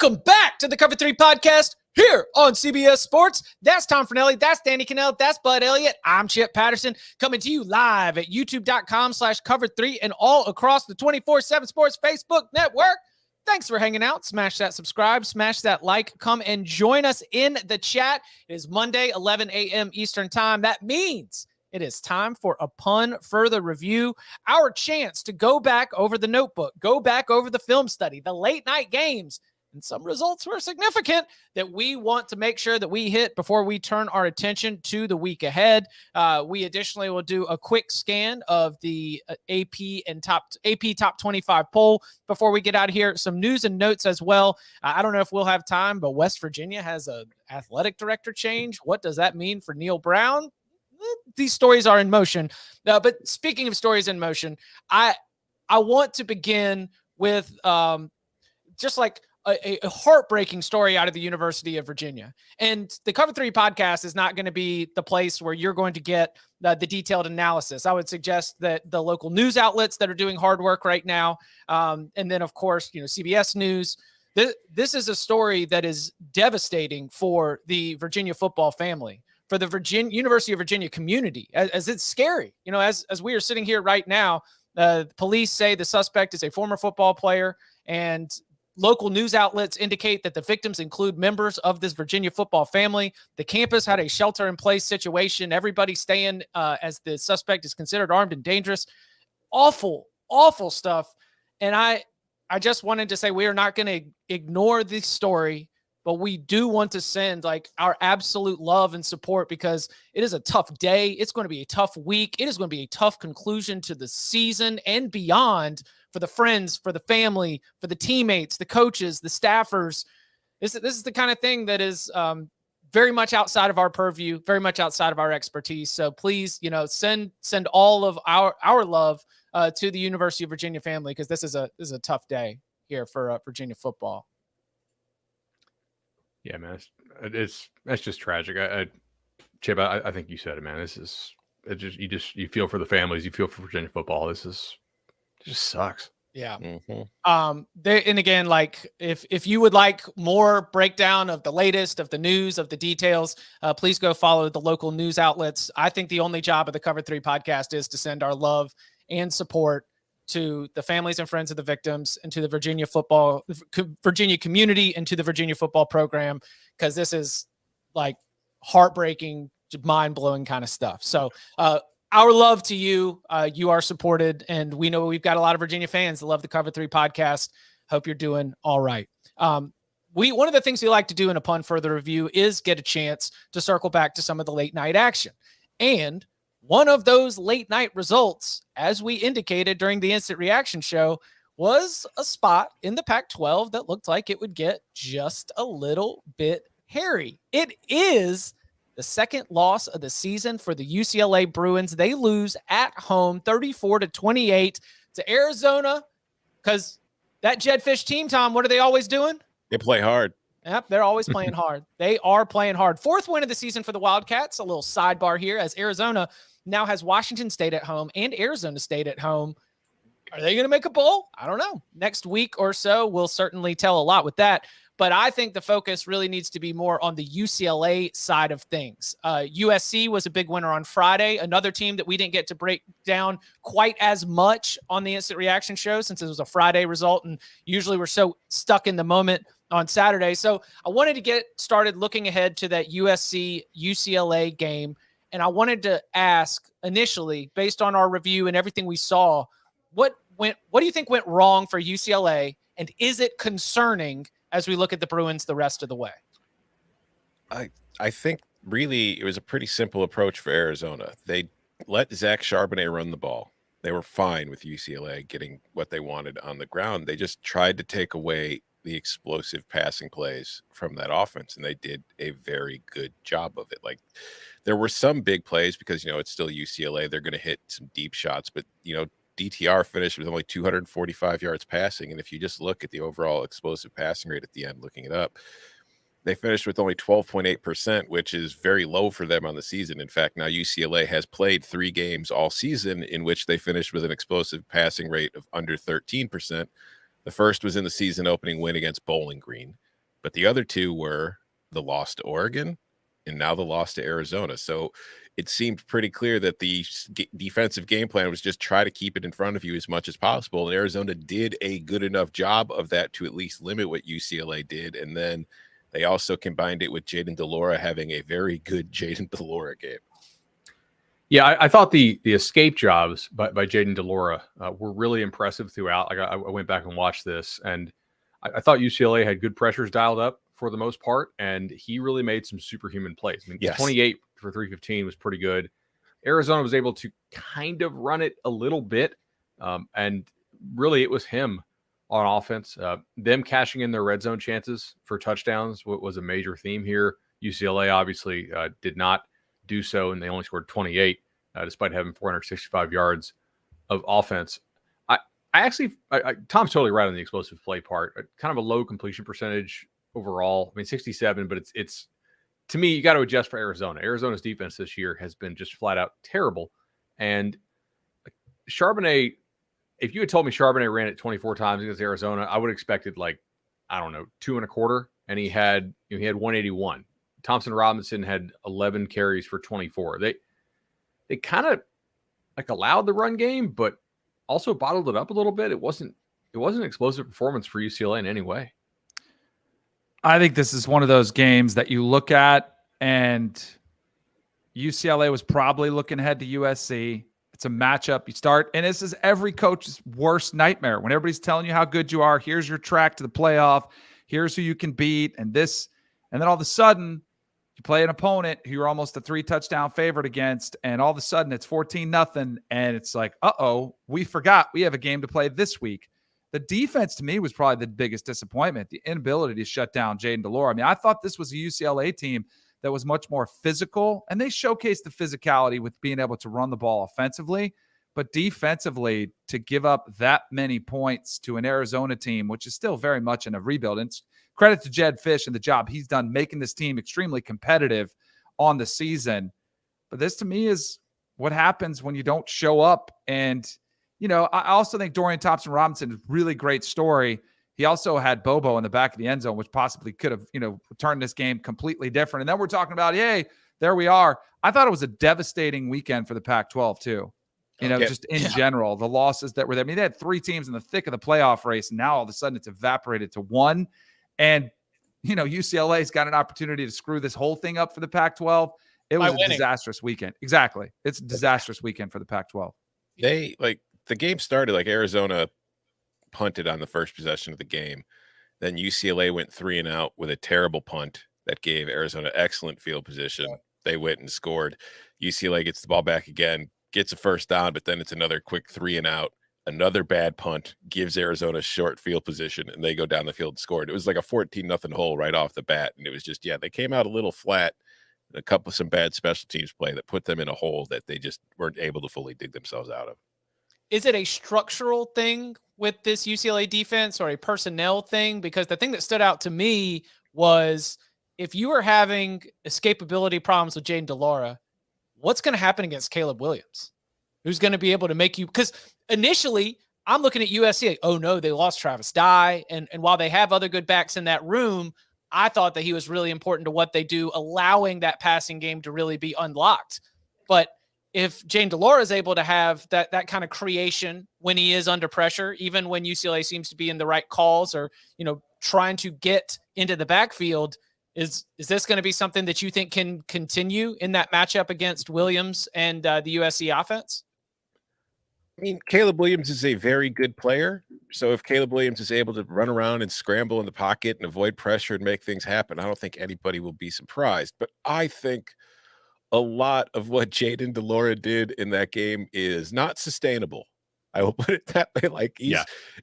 Welcome back to the Cover 3 podcast here on CBS Sports. That's Tom Fornelli. That's Danny Cannell. That's Bud Elliott. I'm Chip Patterson coming to you live at youtube.com/cover3 and all across the 24/7 Sports Facebook network. Thanks for hanging out. Smash that subscribe, smash that like, come and join us in the chat. It is Monday, 11 a.m. Eastern time. That means it is time for Upon Further Review, our chance to go back over the notebook, go back over the film study, the late night games, and some results were significant that we want to make sure that we hit before we turn our attention to the week ahead. We additionally will do a quick scan of the AP Top 25 poll before we get out of here. Some news and notes as well. I don't know if we'll have time, but West Virginia has an athletic director change. What does that mean for Neil Brown? These stories are in motion. But speaking of stories in motion, I want to begin with just like a heartbreaking story out of the University of Virginia. And the Cover 3 podcast is not going to be the place where you're going to get the detailed analysis. I would suggest that the local news outlets that are doing hard work right now, and then, of course, CBS News, this is a story that is devastating for the Virginia football family, for the University of Virginia community, as it's scary. As we are sitting here right now, police say the suspect is a former football player, and local news outlets indicate that the victims include members of this Virginia football family. The campus had a shelter-in-place situation. Everybody staying as the suspect is considered armed and dangerous. Awful, awful stuff. And I just wanted to say we are not going to ignore this story, but we do want to send our absolute love and support, because it is a tough day. It's going to be a tough week. It is going to be a tough conclusion to the season and beyond for the friends, for the family, for the teammates, the coaches, the staffers. This is the kind of thing that is very much outside of our purview, very much outside of our expertise. So please, send all of our love to the University of Virginia family, because this is a tough day here for Virginia football. Yeah, man, that's just tragic. Chip, I think you said it, man. You feel for the families, you feel for Virginia football. It just sucks. Yeah. Mm-hmm. And again, if you would like more breakdown of the latest, of the news, of the details, please go follow the local news outlets. I think the only job of the Cover 3 podcast is to send our love and support to the families and friends of the victims, and to the Virginia community, and to the Virginia football program, because this is heartbreaking, mind-blowing kind of stuff. So our love to you. You are supported, and we know we've got a lot of Virginia fans that love the Cover 3 podcast. Hope you're doing all right. One of the things we like to do in Upon Further Review is get a chance to circle back to some of the late night action. And one of those late night results, as we indicated during the Instant Reaction show, was a spot in the Pac-12 that looked like it would get just a little bit hairy. It is the second loss of the season for the UCLA Bruins. They lose at home 34-28 to Arizona, because that Jedfish team, Tom, what are they always doing? They play hard. Yep, they're always playing hard. They are playing hard. Fourth win of the season for the Wildcats. A little sidebar here, as Arizona now has Washington State at home and Arizona State at home. Are they going to make a bowl? I don't know. Next week or so, we'll certainly tell a lot with that. But I think the focus really needs to be more on the UCLA side of things. USC was a big winner on Friday. Another team that we didn't get to break down quite as much on the Instant Reaction show, since it was a Friday result, and usually we're so stuck in the moment on Saturday. So I wanted to get started looking ahead to that USC-UCLA game. And I wanted to ask initially, based on our review and everything we saw, what do you think went wrong for UCLA? And is it concerning as we look at the Bruins the rest of the way? I think really it was a pretty simple approach for Arizona. They let Zach Charbonnet run the ball. They were fine with UCLA getting what they wanted on the ground. They just tried to take away the explosive passing plays from that offense, and they did a very good job of it. There were some big plays because, it's still UCLA. They're going to hit some deep shots, but, DTR finished with only 245 yards passing. And if you just look at the overall explosive passing rate at the end, looking it up, they finished with only 12.8%, which is very low for them on the season. In fact, now UCLA has played 3 games all season in which they finished with an explosive passing rate of under 13%. The first was in the season opening win against Bowling Green. but the other two were the loss to Oregon and now the loss to Arizona. So it seemed pretty clear that the defensive game plan was just try to keep it in front of you as much as possible. And Arizona did a good enough job of that to at least limit what UCLA did. And then they also combined it with Jayden de Laura having a very good Jayden de Laura game. Yeah, I thought the escape jobs by Jayden de Laura were really impressive throughout. Like I went back and watched this, and I thought UCLA had good pressures dialed up for the most part, and he really made some superhuman plays. I mean, Yes. 28 for 315 was pretty good. Arizona was able to kind of run it a little bit, and really it was him on offense. Them cashing in their red zone chances for touchdowns was a major theme here. UCLA obviously did not do so, and they only scored 28 despite having 465 yards of offense. Tom's totally right on the explosive play part. Kind of a low completion percentage overall. I mean, 67, but it's to me, you got to adjust for Arizona. Arizona's defense this year has been just flat out terrible. And Charbonnet, if you had told me Charbonnet ran it 24 times against Arizona, I would have expected 2.25, and he had 181. Thompson Robinson had 11 carries for 24. They kind of allowed the run game, but also bottled it up a little bit. It wasn't an explosive performance for UCLA in any way. I think this is one of those games that you look at, and UCLA was probably looking ahead to USC. It's a matchup. You start, and this is every coach's worst nightmare. When everybody's telling you how good you are, here's your track to the playoff, here's who you can beat, and this, and then all of a sudden, you play an opponent who you're almost a 3-touchdown favorite against, and all of a sudden it's 14-0, and it's like, uh-oh, we forgot we have a game to play this week. The defense, to me, was probably the biggest disappointment, the inability to shut down Jayden de Laura. I mean, I thought this was a UCLA team that was much more physical, and they showcased the physicality with being able to run the ball offensively. But defensively, to give up that many points to an Arizona team, which is still very much in a rebuild, and credit to Jed Fish and the job he's done making this team extremely competitive on the season. But this, to me, is what happens when you don't show up. And I also think Dorian Thompson-Robinson is a really great story. He also had Bobo in the back of the end zone, which possibly could have, turned this game completely different. And then we're talking about, hey, there we are. I thought it was a devastating weekend for the Pac-12 too. Just in general, the losses that were there. I mean, they had 3 teams in the thick of the playoff race, and now all of a sudden it's evaporated to 1. And, UCLA's got an opportunity to screw this whole thing up for the Pac-12. It was a disastrous weekend. Exactly. It's a disastrous weekend for the Pac-12. The game started Arizona punted on the first possession of the game. Then UCLA went 3 and out with a terrible punt that gave Arizona excellent field position. They went and scored. UCLA gets the ball back again, gets a first down, but then it's another quick 3 and out. Another bad punt gives Arizona short field position, and they go down the field and scored. It was like a 14-0 hole right off the bat. And it was just, they came out a little flat. Some bad special teams play that put them in a hole that they just weren't able to fully dig themselves out of. Is it a structural thing with this UCLA defense or a personnel thing? Because the thing that stood out to me was if you are having escapability problems with Jayden de Laura, what's going to happen against Caleb Williams? Who's going to be able to make you – because initially I'm looking at USC like, oh, no, they lost Travis Dye. And while they have other good backs in that room, I thought that he was really important to what they do, allowing that passing game to really be unlocked. But if Jayden de Laura is able to have that kind of creation when he is under pressure, even when UCLA seems to be in the right calls or, trying to get into the backfield, is this going to be something that you think can continue in that matchup against Williams and the USC offense? I mean, Caleb Williams is a very good player. So if Caleb Williams is able to run around and scramble in the pocket and avoid pressure and make things happen, I don't think anybody will be surprised. But I think a lot of what Jayden de Laura did in that game is not sustainable. I will put it that way.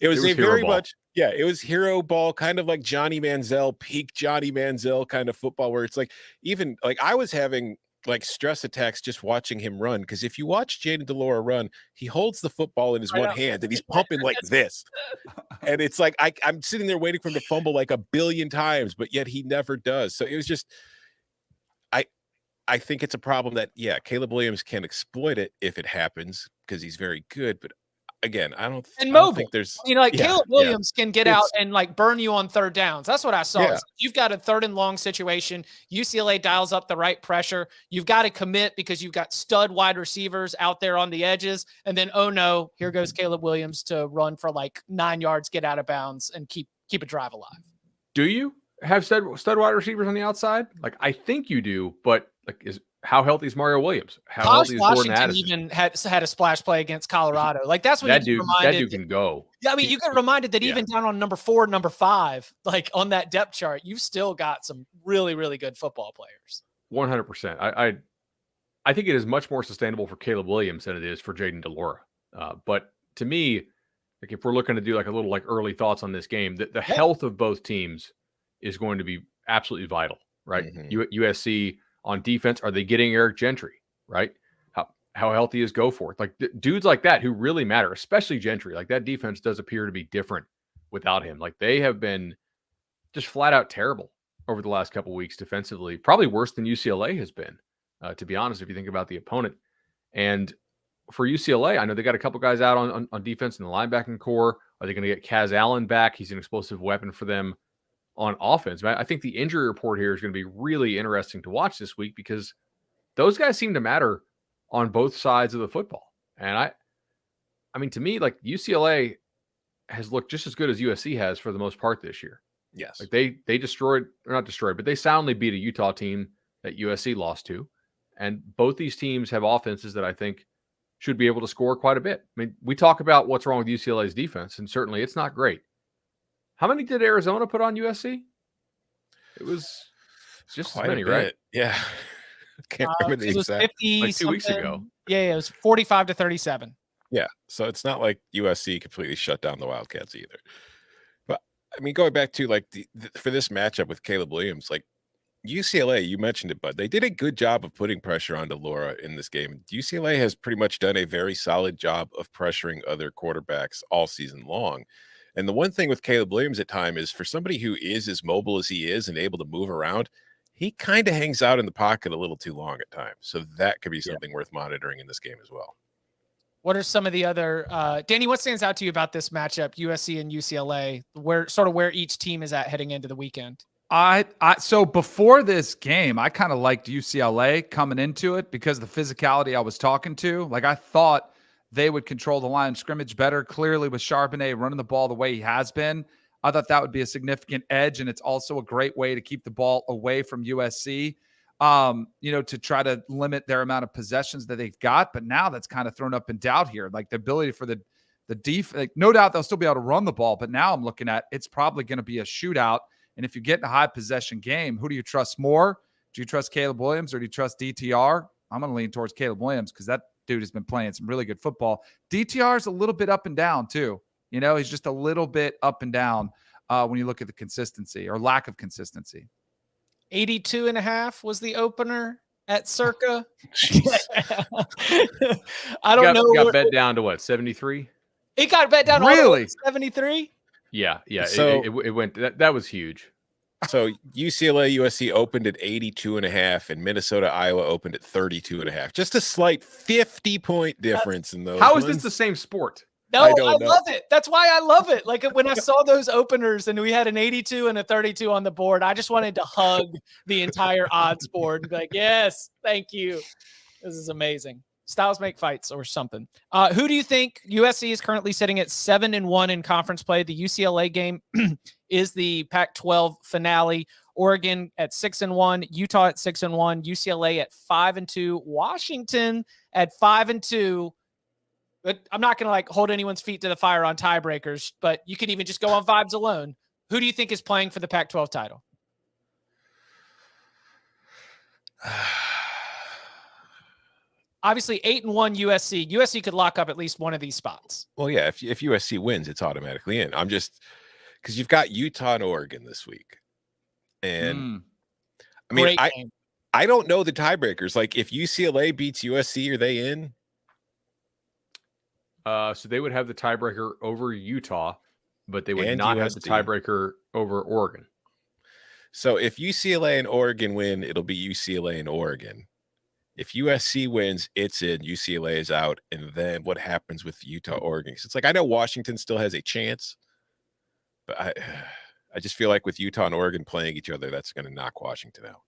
It was very much, it was hero ball, kind of like Johnny Manziel, peak Johnny Manziel kind of football, where it's I was having stress attacks just watching him run. Because if you watch Jayden de Laura run, he holds the football in his one hand and he's pumping like this. And it's like, I'm sitting there waiting for him to fumble like a billion times, but yet he never does. So it was just, I think it's a problem that, Caleb Williams can exploit it if it happens because he's very good. But again, I And don't mobile. think there's. Caleb Williams can get out and burn you on third downs. That's what I saw. Yeah. You've got a 3rd and long situation. UCLA dials up the right pressure. You've got to commit because you've got stud wide receivers out there on the edges. And then, oh no, here goes Caleb Williams to run for 9 yards, get out of bounds, and keep a drive alive. Do you have stud wide receivers on the outside? I think you do, but how healthy is Mario Williams? How healthy is Jordan Washington Addison? even had a splash play against Colorado. That's when that you dude, get reminded. That dude can go. Yeah, you get reminded that even down on number 4, number 5, on that depth chart, you've still got some really, really good football players. 100%. I think it is much more sustainable for Caleb Williams than it is for Jaden DeLora. But to me, if we're looking to do a little early thoughts on this game, the health of both teams is going to be absolutely vital, right? Mm-hmm. USC on defense, are they getting Eric Gentry, right? How healthy is Goforth? Dudes like that who really matter, especially Gentry. That defense does appear to be different without him. They have been just flat out terrible over the last couple of weeks defensively, probably worse than UCLA has been, to be honest, if you think about the opponent. And for UCLA, I know they got a couple guys out on defense in the linebacking core. Are they going to get Kaz Allen back? He's an explosive weapon for them on offense. I think the injury report here is going to be really interesting to watch this week because those guys seem to matter on both sides of the football. And I mean, to me, UCLA has looked just as good as USC has for the most part this year. Yes. They not destroyed, but they soundly beat a Utah team that USC lost to. And both these teams have offenses that I think should be able to score quite a bit. I mean, we talk about what's wrong with UCLA's defense, and certainly it's not great. How many did Arizona put on USC? It was just as many, right? Yeah. Can't remember the exact. 50 2 weeks ago. Yeah, it was 45-37. Yeah. So it's not like USC completely shut down the Wildcats either. But I mean, going back to for this matchup with Caleb Williams, UCLA, you mentioned it, but they did a good job of putting pressure on DeLora in this game. UCLA has pretty much done a very solid job of pressuring other quarterbacks all season long. And the one thing with Caleb Williams at time is for somebody who is as mobile as he is and able to move around, he kind of hangs out in the pocket a little too long at times. So that could be something worth monitoring in this game as well. What are some of the other Danny, what stands out to you about this matchup, USC and UCLA, where each team is at heading into the weekend? So before this game, I kind of liked UCLA coming into it because of the physicality I was talking to. I thought they would control the line of scrimmage better. Clearly with Charbonnet running the ball the way he has been, I thought that would be a significant edge. And it's also a great way to keep the ball away from USC, to try to limit their amount of possessions that they've got. But now that's kind of thrown up in doubt here. The ability for the defense, no doubt they'll still be able to run the ball. But now I'm looking at it's probably going to be a shootout. And if you get in a high possession game, who do you trust more? Do you trust Caleb Williams or do you trust DTR? I'm going to lean towards Caleb Williams because that dude has been playing some really good football. DTR is a little bit up and down too. He's just a little bit up and down when you look at the consistency or lack of consistency. 82.5 was the opener at Circa. I don't know. Got bet down to what, 73? It got bet down really? All 73? Yeah. So it went. That was huge. So UCLA USC opened at 82.5 and Minnesota Iowa opened at 32.5. Just a slight 50-point difference in those. How is this the same sport? No, I love it. That's why I love it. When I saw those openers and we had an 82 and a 32 on the board, I just wanted to hug the entire odds board and be like, yes, thank you. This is amazing. Styles make fights or something. Who do you think? USC is currently sitting at 7-1 in conference play. The UCLA game is the Pac-12 finale. Oregon at 6-1, Utah at 6-1, UCLA at 5-2, Washington at 5-2. But I'm not going to hold anyone's feet to the fire on tiebreakers, but you can even just go on vibes alone. Who do you think is playing for the Pac-12 title? Obviously 8-1 USC. USC could lock up at least one of these spots. Well, yeah, if USC wins, it's automatically in. I'm just because you've got Utah and Oregon this week. And I mean, I don't know the tiebreakers. If UCLA beats USC, are they in? So they would have the tiebreaker over Utah, but they would not have the USC. tiebreaker over Oregon. So if UCLA and Oregon win, it'll be UCLA and Oregon. If USC wins, it's in. UCLA is out. And then what happens with Utah, Oregon? It's like I know Washington still has a chance, but I just feel like with Utah and Oregon playing each other, that's going to knock Washington out.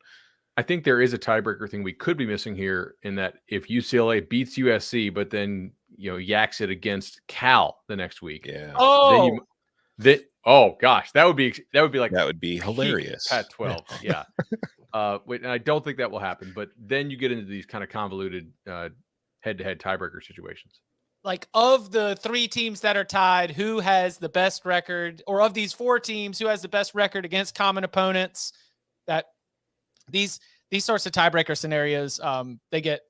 I think there is a tiebreaker thing we could be missing here in that if UCLA beats USC, but then yaks it against Cal the next week. Yeah. Oh, oh gosh, that would be like that would be hilarious. Pac-12, yeah. And I don't think that will happen. But then you get into these kind of convoluted head-to-head tiebreaker situations. like of the 3 teams that are tied, who has the best record, or of these 4 teams, who has the best record against common opponents? That these sorts of tiebreaker scenarios, they get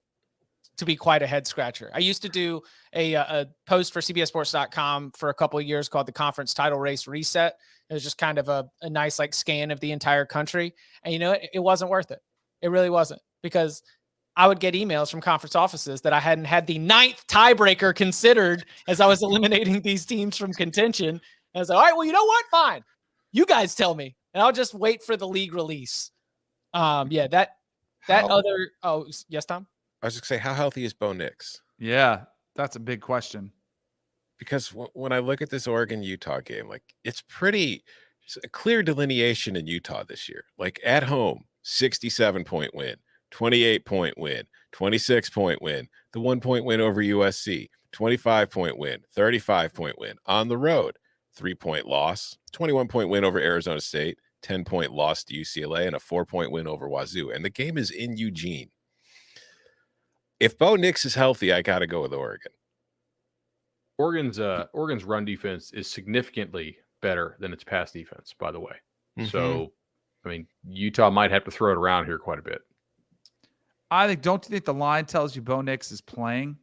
to be quite a head scratcher. I used to do a post for CBSSports.com for a couple of years called the Conference Title Race Reset. It was just kind of a nice like scan of the entire country. And it wasn't worth it. It really wasn't, because I would get emails from conference offices that I hadn't had the 9th tiebreaker considered as I was eliminating these teams from contention. And I was like, all right, well, you know what? Fine. You guys tell me, and I'll just wait for the league release. Oh, yes, Tom? I was just going to say, how healthy is Bo Nix? Yeah, that's a big question. Because when I look at this Oregon-Utah game, like it's a clear delineation in Utah this year. Like at home, 67-point win, 28-point win, 26-point win, the 1-point win over USC, 25-point win, 35-point win. On the road, 3-point loss, 21-point win over Arizona State, 10-point loss to UCLA, and a 4-point win over Wazoo. And the game is in Eugene. If Bo Nix is healthy, I got to go with Oregon. Oregon's run defense is significantly better than its pass defense, by the way. Mm-hmm. So, I mean, Utah might have to throw it around here quite a bit. Don't you think the line tells you Bo Nix is playing?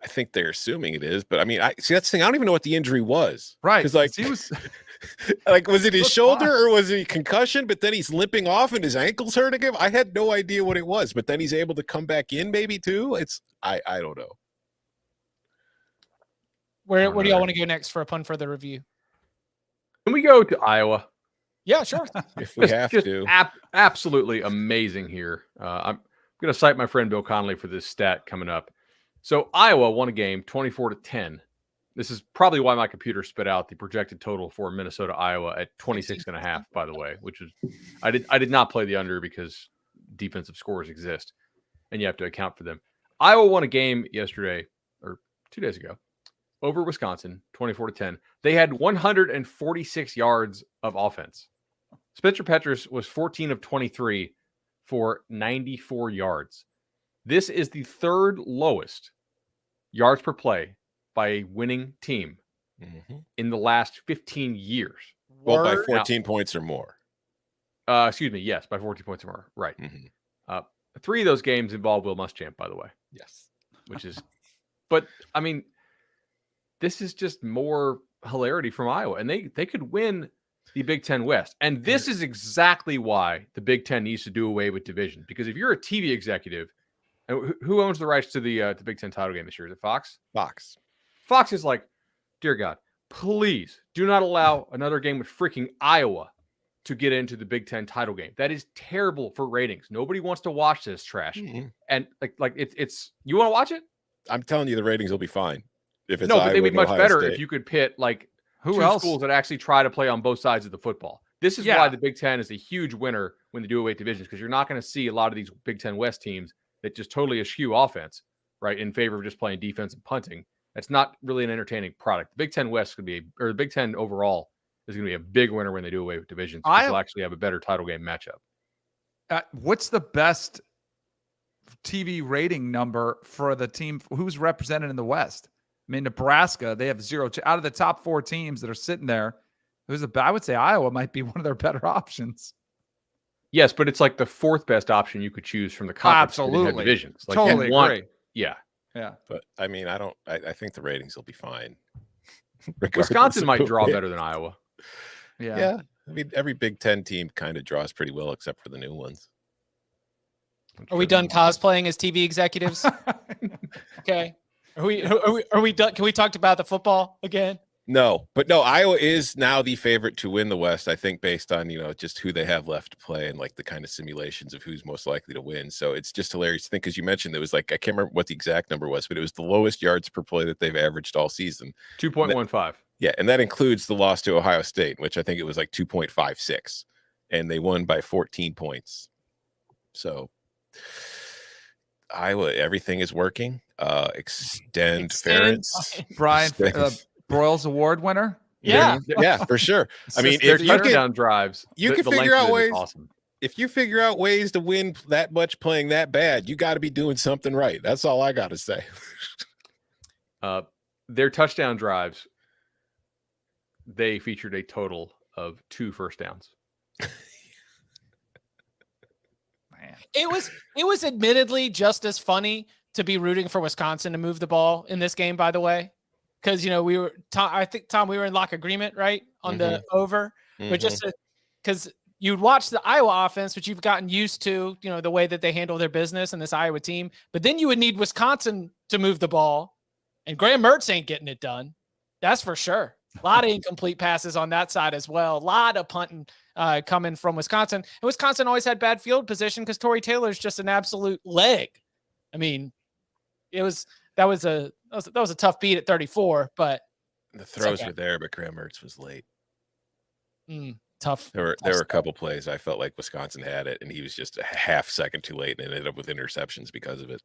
I think they're assuming it is, but I mean, that's the thing. I don't even know what the injury was. Right. Because like, he was like, was it his shoulder or was it a concussion? But then he's limping off and his ankle's hurting him. I had no idea what it was, but then he's able to come back in maybe too. I don't know. Where do y'all want to go next for a pun further review? Can we go to Iowa? Yeah, sure. If we have to. Absolutely amazing here. I'm going to cite my friend Bill Connolly for this stat coming up. So Iowa won a game 24-10. This is probably why my computer spit out the projected total for Minnesota Iowa at 26.5, by the way, which is I did not play the under because defensive scores exist and you have to account for them. Iowa won a game yesterday or 2 days ago over Wisconsin, 24-10. They had 146 yards of offense. Spencer Petras was 14 of 23 for 94 yards. This is the 3rd lowest yards per play by a winning team in the last 15 years. Well, by 14 points or more. Excuse me. Yes, by 14 points or more. Right. 3 of those games involved Will Muschamp, by the way. Yes. But I mean, this is just more hilarity from Iowa, and they could win the Big Ten West. And this is exactly why the Big Ten needs to do away with division. Because if you're a TV executive, and who owns the rights to the Big Ten title game this year? Is it Fox? Fox is like, dear God, please do not allow another game with freaking Iowa to get into the Big Ten title game. That is terrible for ratings. Nobody wants to watch this trash. Mm-hmm. And like it's you want to watch it? I'm telling you, the ratings will be fine. If it's no, Iowa, but they'd be much better State. If you could pit like Who 2 else? schools that actually try to play on both sides of the football. This is why the Big Ten is a huge winner when they do away divisions, because you're not going to see a lot of these Big Ten West teams that just totally eschew offense, right, in favor of just playing defense and punting. That's not really an entertaining product. The Big Ten West could be, or the Big Ten overall is going to be a big winner when they do away with divisions, because they'll actually have a better title game matchup. What's the best TV rating number for the team who's represented in the West? I mean, Nebraska, they have 0 out of the top 4 teams that are sitting there. I would say Iowa might be one of their better options. Yes, but it's like the 4th best option you could choose from the conference. Absolutely. Divisions. Like totally agree. Yeah. But I mean, I think the ratings will be fine. Wisconsin might draw better than Iowa. Yeah. I mean, every Big Ten team kind of draws pretty well, except for the new ones. Are we done cosplaying as TV executives? Okay. Are we done? Can we talk about the football again? No, but no, Iowa is now the favorite to win the West, I think, based on, just who they have left to play and like the kind of simulations of who's most likely to win. So it's just hilarious to think, because you mentioned it was like, I can't remember what the exact number was, but it was the lowest yards per play that they've averaged all season. 2.15. Yeah, and that includes the loss to Ohio State, which I think it was like 2.56, and they won by 14 points. So Iowa, everything is working. Extend Ferentz. Brian Broyles Award winner. Yeah. Yeah, for sure. I mean, their if you touchdown drives, you can the figure length of out it is ways. awesome. If you figure out ways to win that much playing that bad, you got to be doing something right. That's all I got to say. Their touchdown drives, they featured a total of 2 first downs. Man. It was admittedly just as funny to be rooting for Wisconsin to move the ball in this game, by the way, because we were. I think Tom, we were in lock agreement, right, on the over, but just because you'd watch the Iowa offense, which you've gotten used to, the way that they handle their business and this Iowa team, but then you would need Wisconsin to move the ball, and Graham Mertz ain't getting it done. That's for sure. A lot of incomplete passes on that side as well. A lot of punting coming from Wisconsin. And Wisconsin always had bad field position because Torrey Taylor's just an absolute leg. I mean, that was a tough beat at 34, but the throws were there, but Graham Mertz was late. Tough. There were a couple plays I felt like Wisconsin had it, and he was just a half second too late, and ended up with interceptions because of it.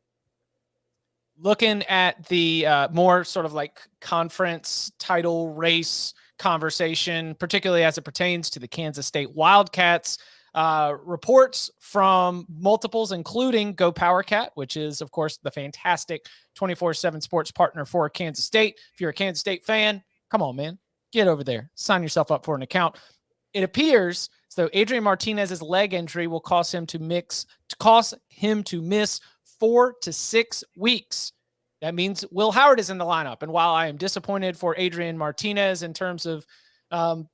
Looking at the more sort of like conference title race conversation, particularly as it pertains to the Kansas State Wildcats, reports from multiples, including Go Power Cat, which is, of course, the fantastic 24/7 sports partner for Kansas State. If you're a Kansas State fan, come on, man, get over there, sign yourself up for an account. It appears as though Adrian Martinez's leg injury will cause him to miss 4 to 6 weeks. That means Will Howard is in the lineup. And while I am disappointed for Adrian Martinez in terms of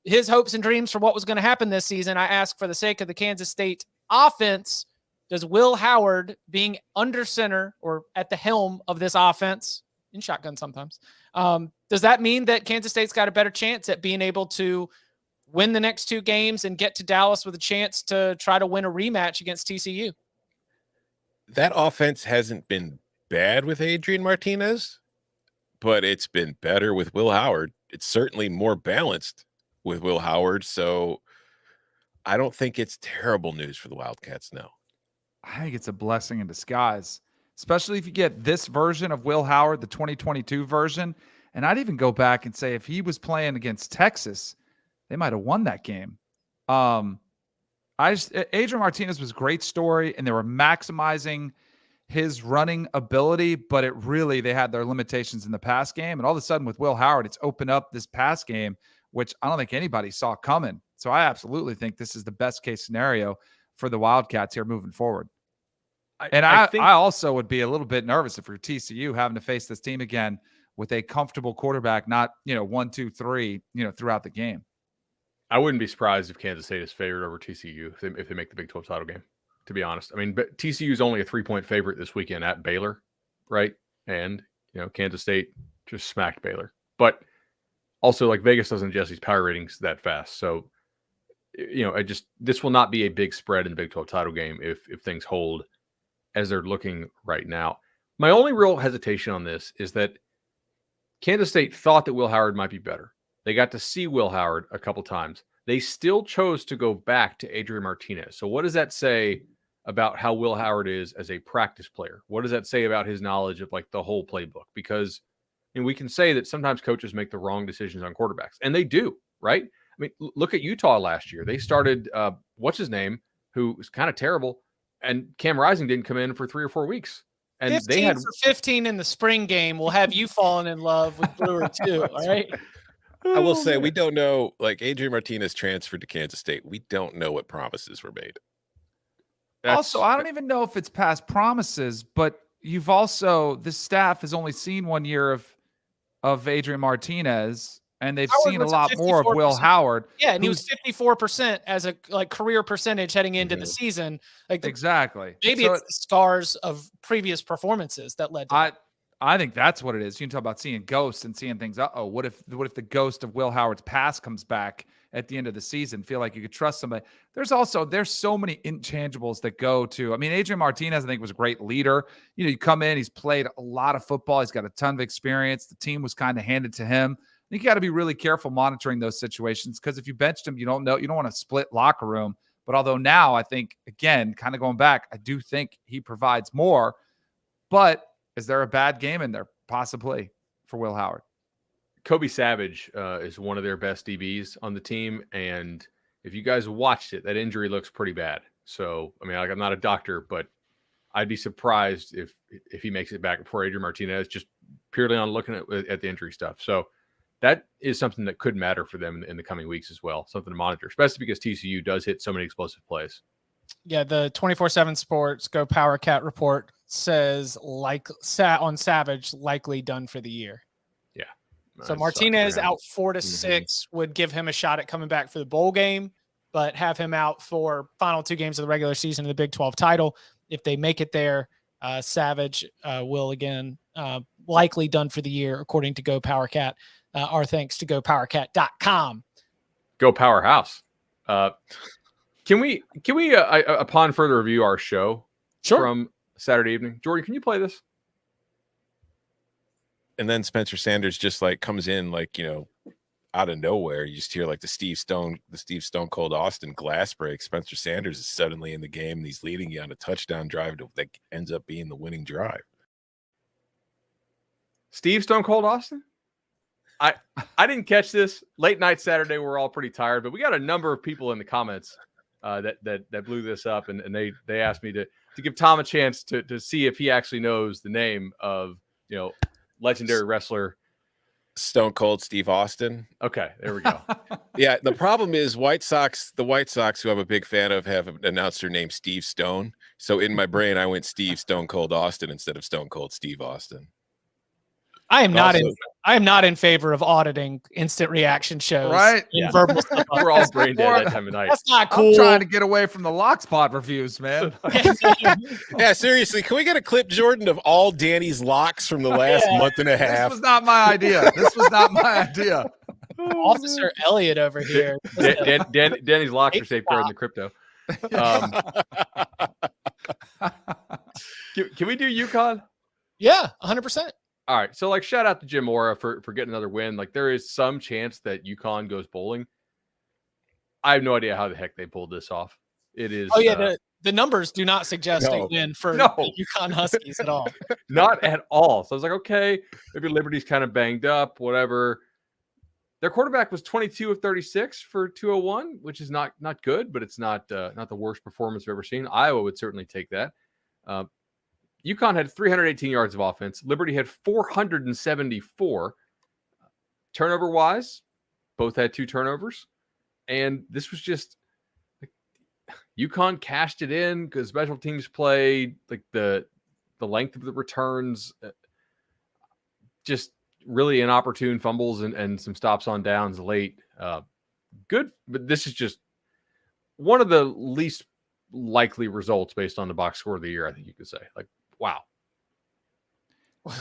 his hopes and dreams for what was going to happen this season, I ask, for the sake of the Kansas State offense, does Will Howard, being under center or at the helm of this offense, in shotgun sometimes, does that mean that Kansas State's got a better chance at being able to win the next 2 games and get to Dallas with a chance to try to win a rematch against TCU? That offense hasn't been bad with Adrian Martinez, but it's been better with Will Howard. It's certainly more balanced with Will Howard. So I don't think it's terrible news for the Wildcats now. I think it's a blessing in disguise, especially if you get this version of Will Howard, the 2022 version. And I'd even go back and say if he was playing against Texas, they might have won that game. Adrian Martinez was a great story, and they were maximizing his running ability, but they had their limitations in the pass game. And all of a sudden with Will Howard, it's opened up this pass game, which I don't think anybody saw coming. So I absolutely think this is the best case scenario for the Wildcats here moving forward. I also would be a little bit nervous if you're TCU having to face this team again with a comfortable quarterback, not 1, 2, 3, throughout the game. I wouldn't be surprised if Kansas State is favored over TCU if they make the Big 12 title game, to be honest. I mean, but TCU is only a 3-point favorite this weekend at Baylor, right? And, Kansas State just smacked Baylor. But also, like, Vegas doesn't adjust these power ratings that fast. So, this will not be a big spread in the Big 12 title game if things hold as they're looking right now. My only real hesitation on this is that Kansas State thought that Will Howard might be better. They got to see Will Howard a couple times. They still chose to go back to Adrian Martinez. So what does that say about how Will Howard is as a practice player? What does that say about his knowledge of like the whole playbook? Because we can say that sometimes coaches make the wrong decisions on quarterbacks, and they do, right? I mean, look at Utah last year. They started, what's his name, who was kind of terrible, and Cam Rising didn't come in for 3 or 4 weeks. And 15 they had for 15 in the spring game will have you falling in love with Brewer too, all right? I will say, we don't know, like, Adrian Martinez transferred to Kansas State. We don't know what promises were made. Also, I don't even know if it's past promises, but this staff has only seen 1 year of Adrian Martinez, and they've seen a lot more of Will Howard. Yeah, and he was 54% as a career percentage heading into the season. Exactly. Maybe it's the scars of previous performances that led to that. I think that's what it is. You can talk about seeing ghosts and seeing things. What if the ghost of Will Howard's past comes back at the end of the season? Feel like you could trust somebody. There's so many intangibles that go to. I mean, Adrian Martinez, I think, was a great leader. You know, you come in, he's played a lot of football. He's got a ton of experience. The team was kind of handed to him. I think you got to be really careful monitoring those situations, because if you benched him, you don't want to split locker room. But although now I think, again, kind of going back, I do think he provides more. But is there a bad game in there? Possibly for Will Howard. Kobe Savage is one of their best DBs on the team. And if you guys watched it, that injury looks pretty bad. So, I mean, I'm not a doctor, but I'd be surprised if he makes it back before Adrian Martinez, just purely on looking at the injury stuff. So that is something that could matter for them in the coming weeks as well. Something to monitor, especially because TCU does hit so many explosive plays. Yeah, the 24/7 Sports Go Power Cat report says on Savage likely done for the year. Yeah. So Martinez out 4 to 6 would give him a shot at coming back for the bowl game, but have him out for final 2 games of the regular season of the Big 12 title. If they make it there, Savage will again likely done for the year, according to Go Power Cat. Our thanks to gopowercat.com. Go Powerhouse. Can we upon further review our show from Saturday evening? Jordy, can you play this? And then Spencer Sanders just like comes in like, you know, out of nowhere. You just hear like the Steve Stone Cold Austin glass break. Spencer Sanders is suddenly in the game and he's leading you on a touchdown drive that ends up being the winning drive. Steve Stone Cold Austin? I didn't catch this. Late night Saturday, we're all pretty tired, but we got a number of people in the comments that blew this up, and they asked me to give Tom a chance to see if he actually knows the name of, you know, legendary wrestler Stone Cold Steve Austin. Okay, there we go. Yeah, the problem is the White Sox, who I'm a big fan of, have an announcer named Steve Stone. So in my brain, I went Steve Stone Cold Austin instead of Stone Cold Steve Austin. I am not in favor of auditing instant reaction shows. Right. Verbal stuff. We're all brain dead that time of night. That's not cool. I'm trying to get away from the Lock Spot reviews, man. Yeah, seriously. Can we get a clip, Jordan, of all Danny's locks from the last month and a half? This was not my idea. Officer Elliott over here. Danny's locks are safe in the crypto. Can we do UConn? Yeah, 100%. All right. So, like, shout out to Jim Mora for getting another win. Like, there is some chance that UConn goes bowling. I have no idea how the heck they pulled this off. It is. Oh, yeah. The numbers do not suggest a win for the UConn Huskies at all. Not at all. So I was like, okay, maybe Liberty's kind of banged up, whatever. Their quarterback was 22 of 36 for 201, which is not good, but it's not the worst performance I've ever seen. Iowa would certainly take that. UConn had 318 yards of offense. Liberty had 474. Turnover-wise, both had 2 turnovers. And this was just like, UConn cashed it in because special teams played, like the length of the returns, just really inopportune fumbles and some stops on downs late. Good, but this is just one of the least likely results based on the box score of the year, I think you could say. Like, wow.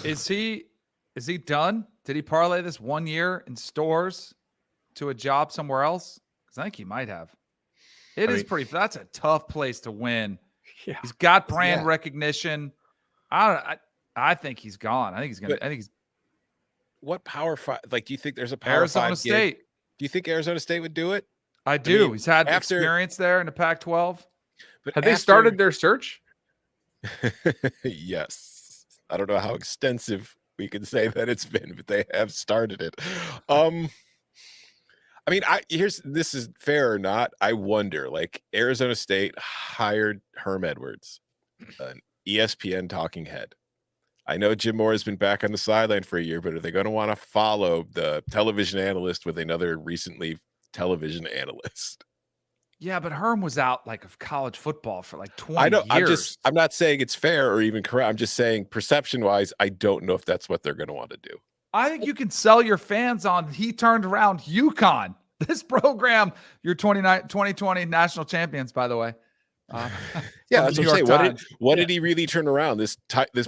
Is he done? Did he parlay this 1 year in stores to a job somewhere else? Because I think he might have. That's a tough place to win. Yeah. He's got brand recognition. I think he's gone. I think he's what Power 5? Like, do you think there's a Power Arizona 5 State? Do you think Arizona State would do it? I do. He's had experience there in the Pac-12. But have they started their search? Yes. I don't know how extensive we can say that it's been, but they have started it. I mean, this is fair or not. I wonder, like, Arizona State hired Herm Edwards, an ESPN talking head. I know Jim Moore has been back on the sideline for a year, but are they going to want to follow the television analyst with another recently television analyst? Yeah, but Herm was out like of college football for like 20 years. I'm not saying it's fair or even correct. I'm just saying perception-wise, I don't know if that's what they're going to want to do. I think you can sell your fans on he turned around UConn. This program, your 2020 national champions, by the way. Yeah, from that's the what I'm New saying. York Times. What did he really turn around? This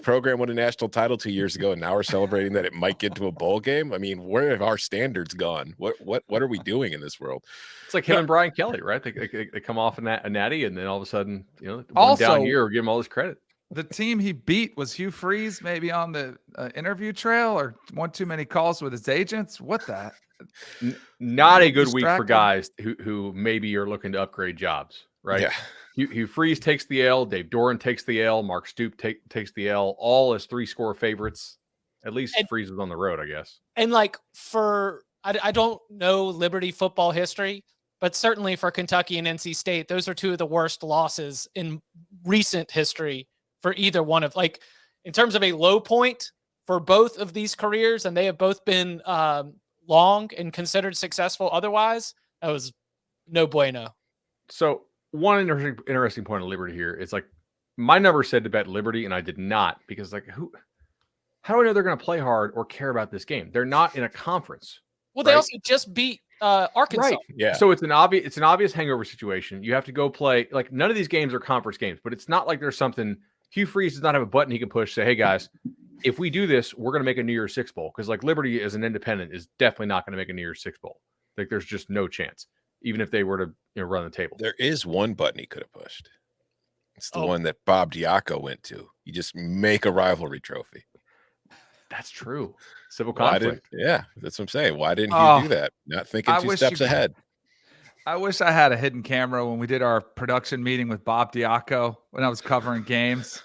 program won a national title 2 years ago, and now we're celebrating that it might get to a bowl game. I mean, where have our standards gone? What are we doing in this world? It's like him and Brian Kelly, right? They come off a natty, and then all of a sudden, one Also, down year, we give him all this credit. The team he beat was Hugh Freeze, maybe on the interview trail, or one too many calls with his agents. What the? Not a good week for Distracted. guys who maybe are looking to upgrade jobs, right? Yeah. Hugh Freeze takes the L. Dave Doran takes the L. Mark Stoop takes the L. All as 3-score favorites. At least Freeze was on the road, I guess. And like I don't know Liberty football history, but certainly for Kentucky and NC State, those are two of the worst losses in recent history for either one of, like, in terms of a low point for both of these careers, and they have both been long and considered successful otherwise. That was no bueno. So one interesting point of Liberty here is, like, my number said to bet Liberty, and I did not, because, like, how do I know they're going to play hard or care about this game? They're not in a conference. Well, they right? also just beat Arkansas. Right. Yeah. So it's an obvious hangover situation. You have to go play, like, none of these games are conference games, but it's not like there's something. Hugh Freeze does not have a button he can push, say, hey guys, if we do this, we're going to make a New Year's Six bowl. Because, like, Liberty as an independent is definitely not going to make a New Year's Six bowl. Like, there's just no chance, even if they were to run the table. There is one button he could have pushed. It's the one that Bob Diaco went to. You just make a rivalry trophy. That's true. Civil conflict. Yeah, that's what I'm saying. Why didn't you do that? Not thinking two steps ahead. I wish I had a hidden camera when we did our production meeting with Bob Diaco when I was covering games,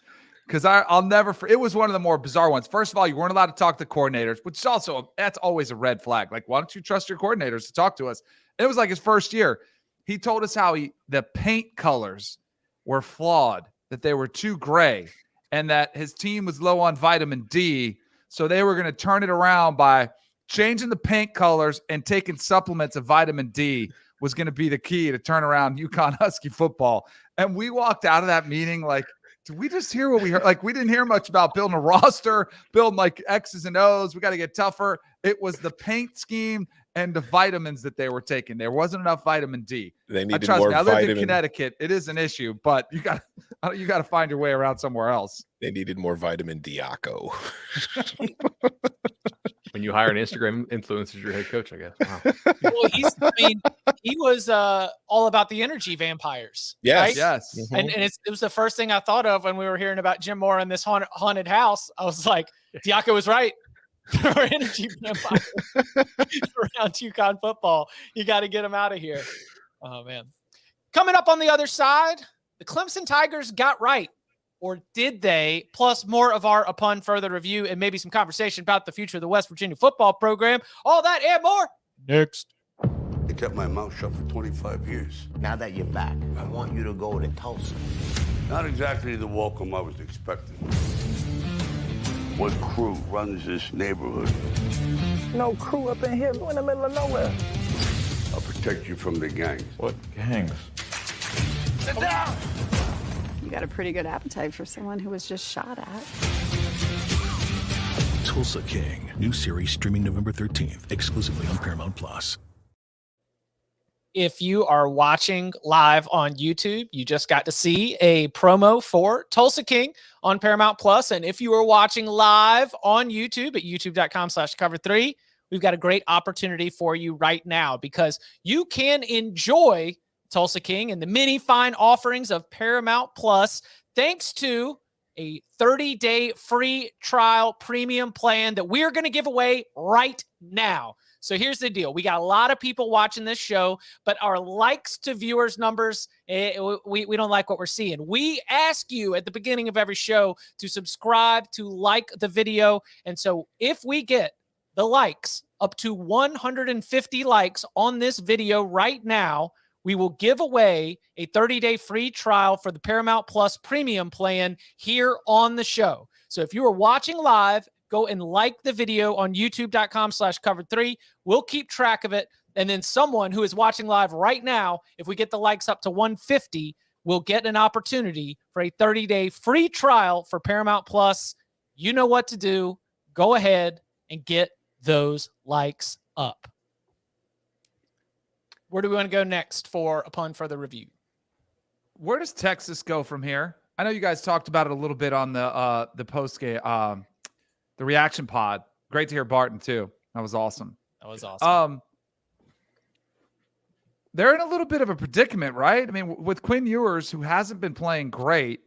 because I'll never. It was one of the more bizarre ones. First of all, you weren't allowed to talk to coordinators, which is also that's always a red flag. Like, why don't you trust your coordinators to talk to us? It was like his first year. He told us how the paint colors were flawed, that they were too gray, and that his team was low on vitamin D, so they were going to turn it around by changing the paint colors and taking supplements of vitamin D was going to be the key to turn around UConn Husky football. And we walked out of that meeting like, did we just hear what we heard? Like, we didn't hear much about building a roster, building like X's and O's. We got to get tougher. It was the paint scheme and the vitamins that they were taking. There wasn't enough vitamin D. They needed trust more me, I lived vitamin. in Connecticut. It is an issue, but you got to find your way around somewhere else. They needed more vitamin Diaco. When you hire an Instagram influencer as your head coach, I guess. Wow. Well, he was all about the energy vampires. Yes. Right? Yes. Mm-hmm. And it was the first thing I thought of when we were hearing about Jim Moore in this haunted house. I was like, Diaco was right. For energy vampires around UConn football, you got to get them out of here. Oh, man. Coming up on the other side, the Clemson Tigers got right. Or did they? Plus more of our upon further review and maybe some conversation about the future of the West Virginia football program. All that and more next. I kept my mouth shut for 25 years. Now that you're back, I want you to go to Tulsa. Not exactly the welcome I was expecting. What crew runs this neighborhood? No crew up in here. We're in the middle of nowhere. I'll protect you from the gangs. What gangs? Sit down! You got a pretty good appetite for someone who was just shot at. Tulsa King. New series streaming November 13th, exclusively on Paramount Plus. If you are watching live on YouTube, you just got to see a promo for Tulsa King on Paramount Plus. And if you are watching live on YouTube at youtube.com/cover3, we've got a great opportunity for you right now, because you can enjoy Tulsa King and the many fine offerings of Paramount Plus thanks to a 30-day free trial premium plan that we're going to give away right now. So here's the deal. We got a lot of people watching this show, but our likes to viewers numbers, we don't like what we're seeing. We ask you at the beginning of every show to subscribe, to like the video. And so if we get the likes up to 150 likes on this video right now, we will give away a 30-day free trial for the Paramount Plus premium plan here on the show. So if you are watching live, go and like the video on youtube.com/cover3. We'll keep track of it. And then someone who is watching live right now, if we get the likes up to 150, will get an opportunity for a 30-day free trial for Paramount Plus. You know what to do. Go ahead and get those likes up. Where do we want to go next for upon further review? Where does Texas go from here? I know you guys talked about it a little bit on the post game, the reaction pod. Great to hear Barton too. That was awesome. That was awesome. They're in a little bit of a predicament, right? I mean, with Quinn Ewers, who hasn't been playing great,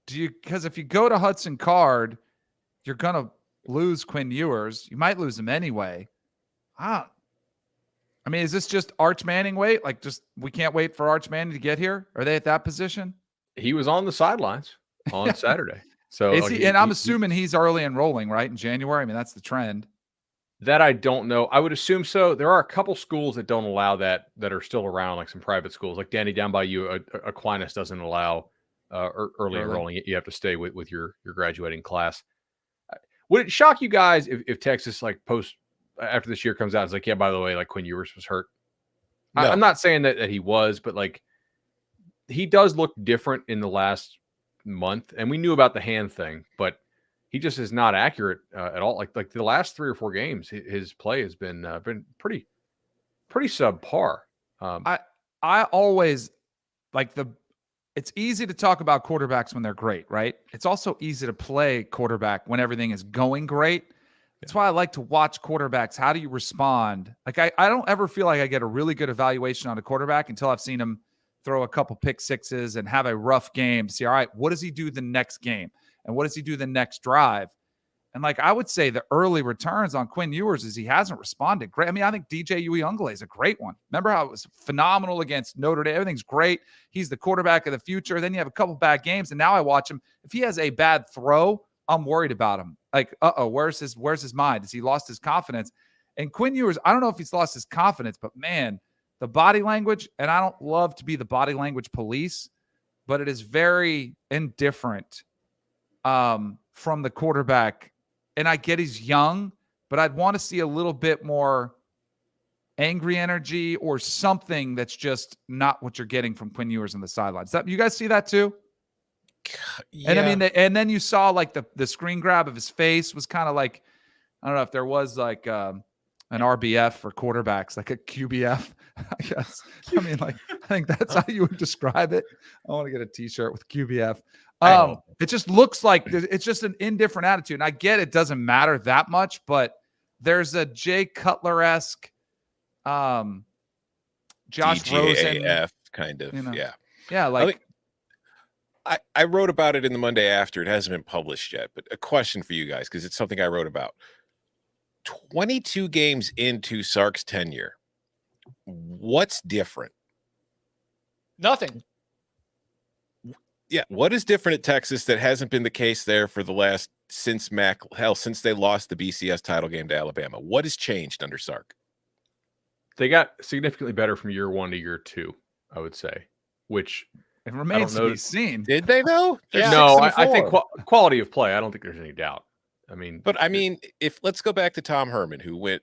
because if you go to Hudson Card, you're gonna lose Quinn Ewers. You might lose him anyway. I mean, is this just Arch Manning wait? Like, just we can't wait for Arch Manning to get here? Are they at that position? He was on the sidelines on Saturday. So is he? And I'm assuming he's early enrolling, right, in January. I mean, that's the trend. That I don't know. I would assume so. There are a couple schools that don't allow that are still around, like some private schools, like Danny down by you. Aquinas doesn't allow early enrolling. You have to stay with your graduating class. Would it shock you guys if Texas like after this year comes out, it's like, yeah, by the way, like Quinn Ewers was hurt? No. I'm not saying that he was, but like he does look different in the last month, and we knew about the hand thing, but he just is not accurate at all. Like the last 3 or 4 games, his play has been pretty subpar. I always like it's easy to talk about quarterbacks when they're great, right? It's also easy to play quarterback when everything is going great. That's why I like to watch quarterbacks. How do you respond? Like I don't ever feel like I get a really good evaluation on a quarterback until I've seen him throw a couple pick sixes and have a rough game. See, all right, what does he do the next game? And what does he do the next drive? And like I would say the early returns on Quinn Ewers is he hasn't responded great. I mean, I think DJ Uiagalelei is a great one. Remember how it was phenomenal against Notre Dame? Everything's great. He's the quarterback of the future. Then you have a couple bad games, and now I watch him. If he has a bad throw, I'm worried about him. Like, where's his mind? Has he lost his confidence? And Quinn Ewers, I don't know if he's lost his confidence, but man, the body language, and I don't love to be the body language police, but it is very indifferent from the quarterback. And I get he's young, but I'd want to see a little bit more angry energy or something that's just not what you're getting from Quinn Ewers on the sidelines. You guys see that too? Yeah. And I mean, and then you saw like the screen grab of his face was kind of like, I don't know if there was like an RBF for quarterbacks, like a QBF, I guess. I mean, like, I think that's how you would describe it. I want to get a t-shirt with QBF. It just looks like it's just an indifferent attitude. And I get it doesn't matter that much, but there's a Jay Cutler-esque Josh DGAF Rosen kind of, yeah. Yeah, like I wrote about it in the Monday after. It hasn't been published yet, but a question for you guys, because it's something I wrote about. 22 games into Sark's tenure, what's different? Nothing. Yeah, what is different at Texas that hasn't been the case there for the last since they lost the BCS title game to Alabama? What has changed under Sark? They got significantly better from year 1 to year 2, I would say, which it remains to be seen. Did they though? Yeah. No, I think quality of play. I don't think there's any doubt. I mean, but I mean, if let's go back to Tom Herman, who went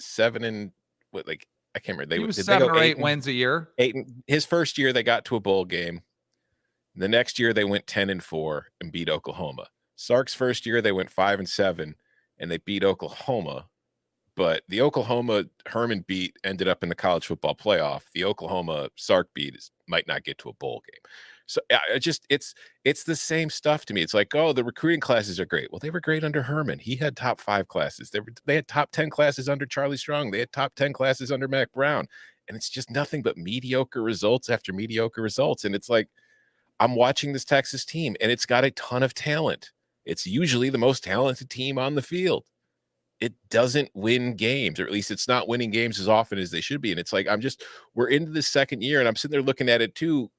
7 and what, like I can't remember. He was 7 or 8 wins a year. His first year, they got to a bowl game. The next year, they went 10-4 and beat Oklahoma. Sark's first year, they went 5-7 and they beat Oklahoma. But the Oklahoma Herman beat ended up in the college football playoff. The Oklahoma Sark beat might not get to a bowl game. So it's the same stuff to me. It's like, oh, the recruiting classes are great. Well, they were great under Herman. He had top 5 classes. They had top 10 classes under Charlie Strong. They had top 10 classes under Mac Brown. And it's just nothing but mediocre results after mediocre results. And it's like, I'm watching this Texas team, and it's got a ton of talent. It's usually the most talented team on the field. It doesn't win games, or at least it's not winning games as often as they should be. And it's like, we're into the second year, and I'm sitting there looking at it too.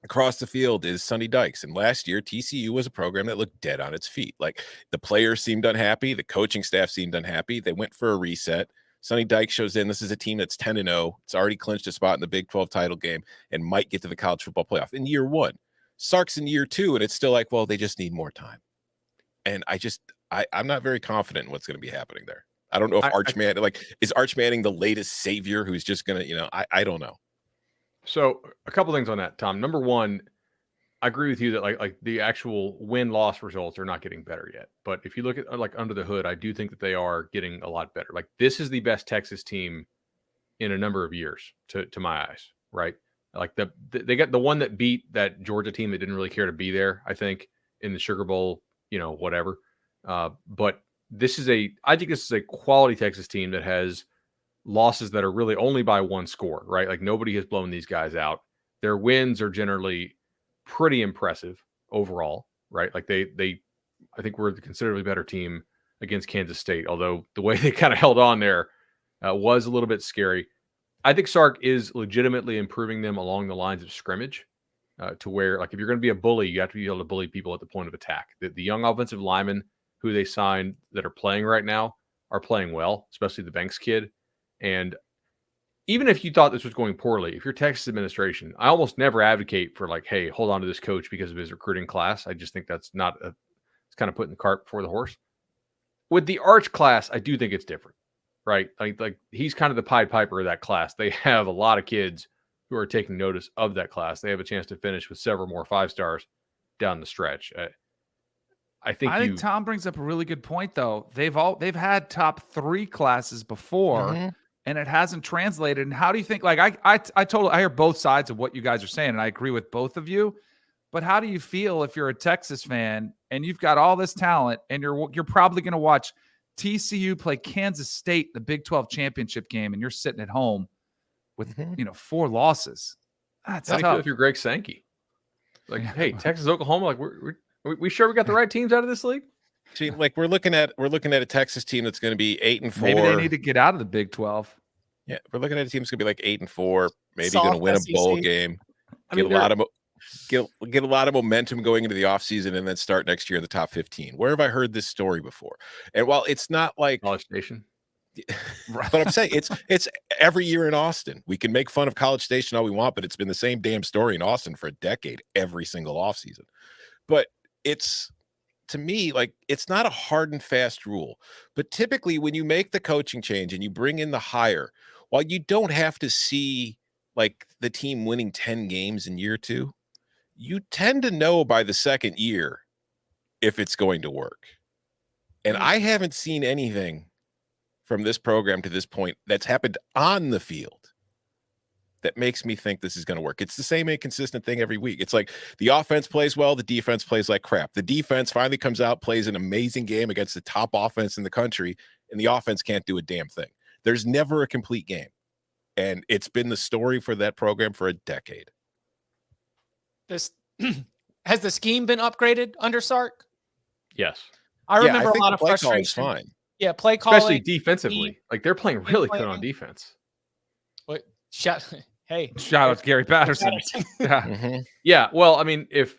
Across the field is Sonny Dykes. And last year, TCU was a program that looked dead on its feet. Like the players seemed unhappy. The coaching staff seemed unhappy. They went for a reset. Sonny Dykes shows in. This is a team that's 10-0. It's already clinched a spot in the Big 12 title game and might get to the college football playoff in year 1. Sark's in year 2, and it's still like, well, they just need more time. And I'm not very confident in what's going to be happening there. I don't know if is Arch Manning the latest savior who's just going to, I don't know. So a couple things on that, Tom. Number one, I agree with you that like the actual win-loss results are not getting better yet. But if you look at like under the hood, I do think that they are getting a lot better. Like this is the best Texas team in a number of years to my eyes, right? Like they got the one that beat that Georgia team that didn't really care to be there, I think, in the Sugar Bowl, whatever. But I think this is a quality Texas team that has losses that are really only by one score, right? Like nobody has blown these guys out. Their wins are generally pretty impressive overall, right? Like I think we're the considerably better team against Kansas State, although the way they kind of held on there was a little bit scary. I think Sark is legitimately improving them along the lines of scrimmage to where, like, if you're going to be a bully, you have to be able to bully people at the point of attack. The young offensive linemen who they signed that are playing right now are playing well, especially the Banks kid. And even if you thought this was going poorly, if you're Texas administration, I almost never advocate for like, hey, hold on to this coach because of his recruiting class. I just think that's not it's kind of putting the cart before the horse. With the Arch class, I do think it's different, right? Like he's kind of the Pied Piper of that class. They have a lot of kids who are taking notice of that class. They have a chance to finish with several more 5-stars down the stretch. I think Tom brings up a really good point, though. They've had top 3 classes before, and it hasn't translated. And how do you think? Like I hear both sides of what you guys are saying, and I agree with both of you. But how do you feel if you're a Texas fan and you've got all this talent, and you're probably going to watch TCU play Kansas State in the Big 12 championship game, and you're sitting at home with 4 losses? That's how do you feel if you're Greg Sankey? Like, hey, Texas, Oklahoma, like we sure we got the right teams out of this league? See, like we're looking at a Texas team that's going to be 8-4. Maybe they need to get out of the Big 12. Yeah, we're looking at a team that's going to be like 8-4, maybe going to win a bowl game. Get a lot of momentum going into the offseason and then start next year in the top 15. Where have I heard this story before? And while it's not like College Station, but I'm saying it's every year in Austin. We can make fun of College Station all we want, but it's been the same damn story in Austin for a decade, every single offseason. But it's, to me, like, it's not a hard and fast rule. But typically when you make the coaching change and you bring in the hire, while you don't have to see like the team winning 10 games in year 2, you tend to know by the second year if it's going to work. And I haven't seen anything from this program to this point that's happened on the field that makes me think this is going to work. It's the same inconsistent thing every week. It's like the offense plays well, the defense plays like crap. The defense finally comes out, plays an amazing game against the top offense in the country, and the offense can't do a damn thing. There's never a complete game. And it's been the story for that program for a decade. Has the scheme been upgraded under Sark? Yes. I remember a lot of frustration. Fine. Yeah, play calling, especially defensively. Like they're playing really good on defense. What? Shout out to Gary Patterson. Yeah. Well, I mean, if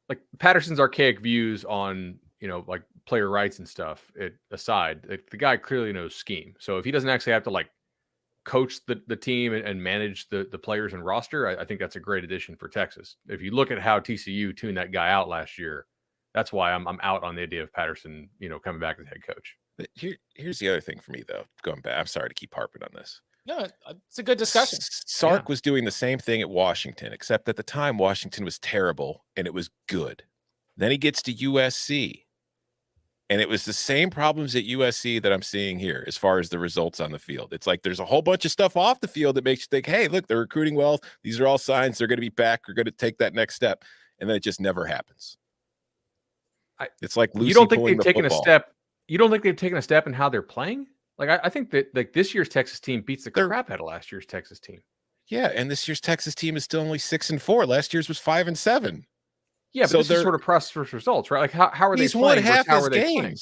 like Patterson's archaic views on like player rights and stuff aside, the guy clearly knows scheme. So if he doesn't actually have to like coach the team and manage the players and roster, I think that's a great addition for Texas. If you look at how TCU tuned that guy out last year, that's why I'm out on the idea of Patterson, coming back as head coach. But here's the other thing for me, though. Going back, I'm sorry to keep harping on this. No, it's a good discussion. Sark was doing the same thing at Washington, except at the time Washington was terrible and it was good. Then he gets to USC, and it was the same problems at USC that I'm seeing here as far as the results on the field. It's like there's a whole bunch of stuff off the field that makes you think, hey, look, they're recruiting well. These are all signs they're going to be back. They're going to take that next step. And then it just never happens. It's like Lucy you don't think pulling they've taken football. a step. You don't think they've taken a step in how they're playing? Like I think that like this year's Texas team beats the crap out of last year's Texas team. Yeah, and this year's Texas team is still only 6-4. Last year's was 5-7. Yeah, but so this is sort of process results, right? Like how are they playing? Won half how his are they games. playing?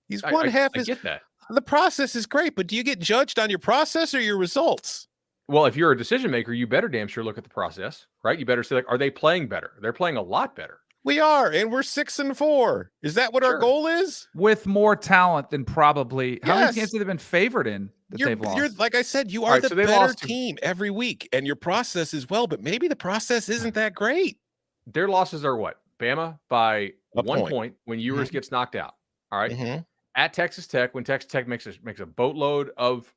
He's won half his. I get that. The process is great, but do you get judged on your process or your results? Well, if you're a decision maker, you better damn sure look at the process, right? You better say, like, are they playing better? They're playing a lot better. We are, and we're 6-4. Is that what our goal is? With more talent than probably how many games have they been favored in that they've lost? Like I said, you are the better team every week, and your process is well, but maybe the process isn't that great. Their losses are what? Bama by 1 point when Ewers gets knocked out. All right. At Texas Tech, when Texas Tech makes a boatload of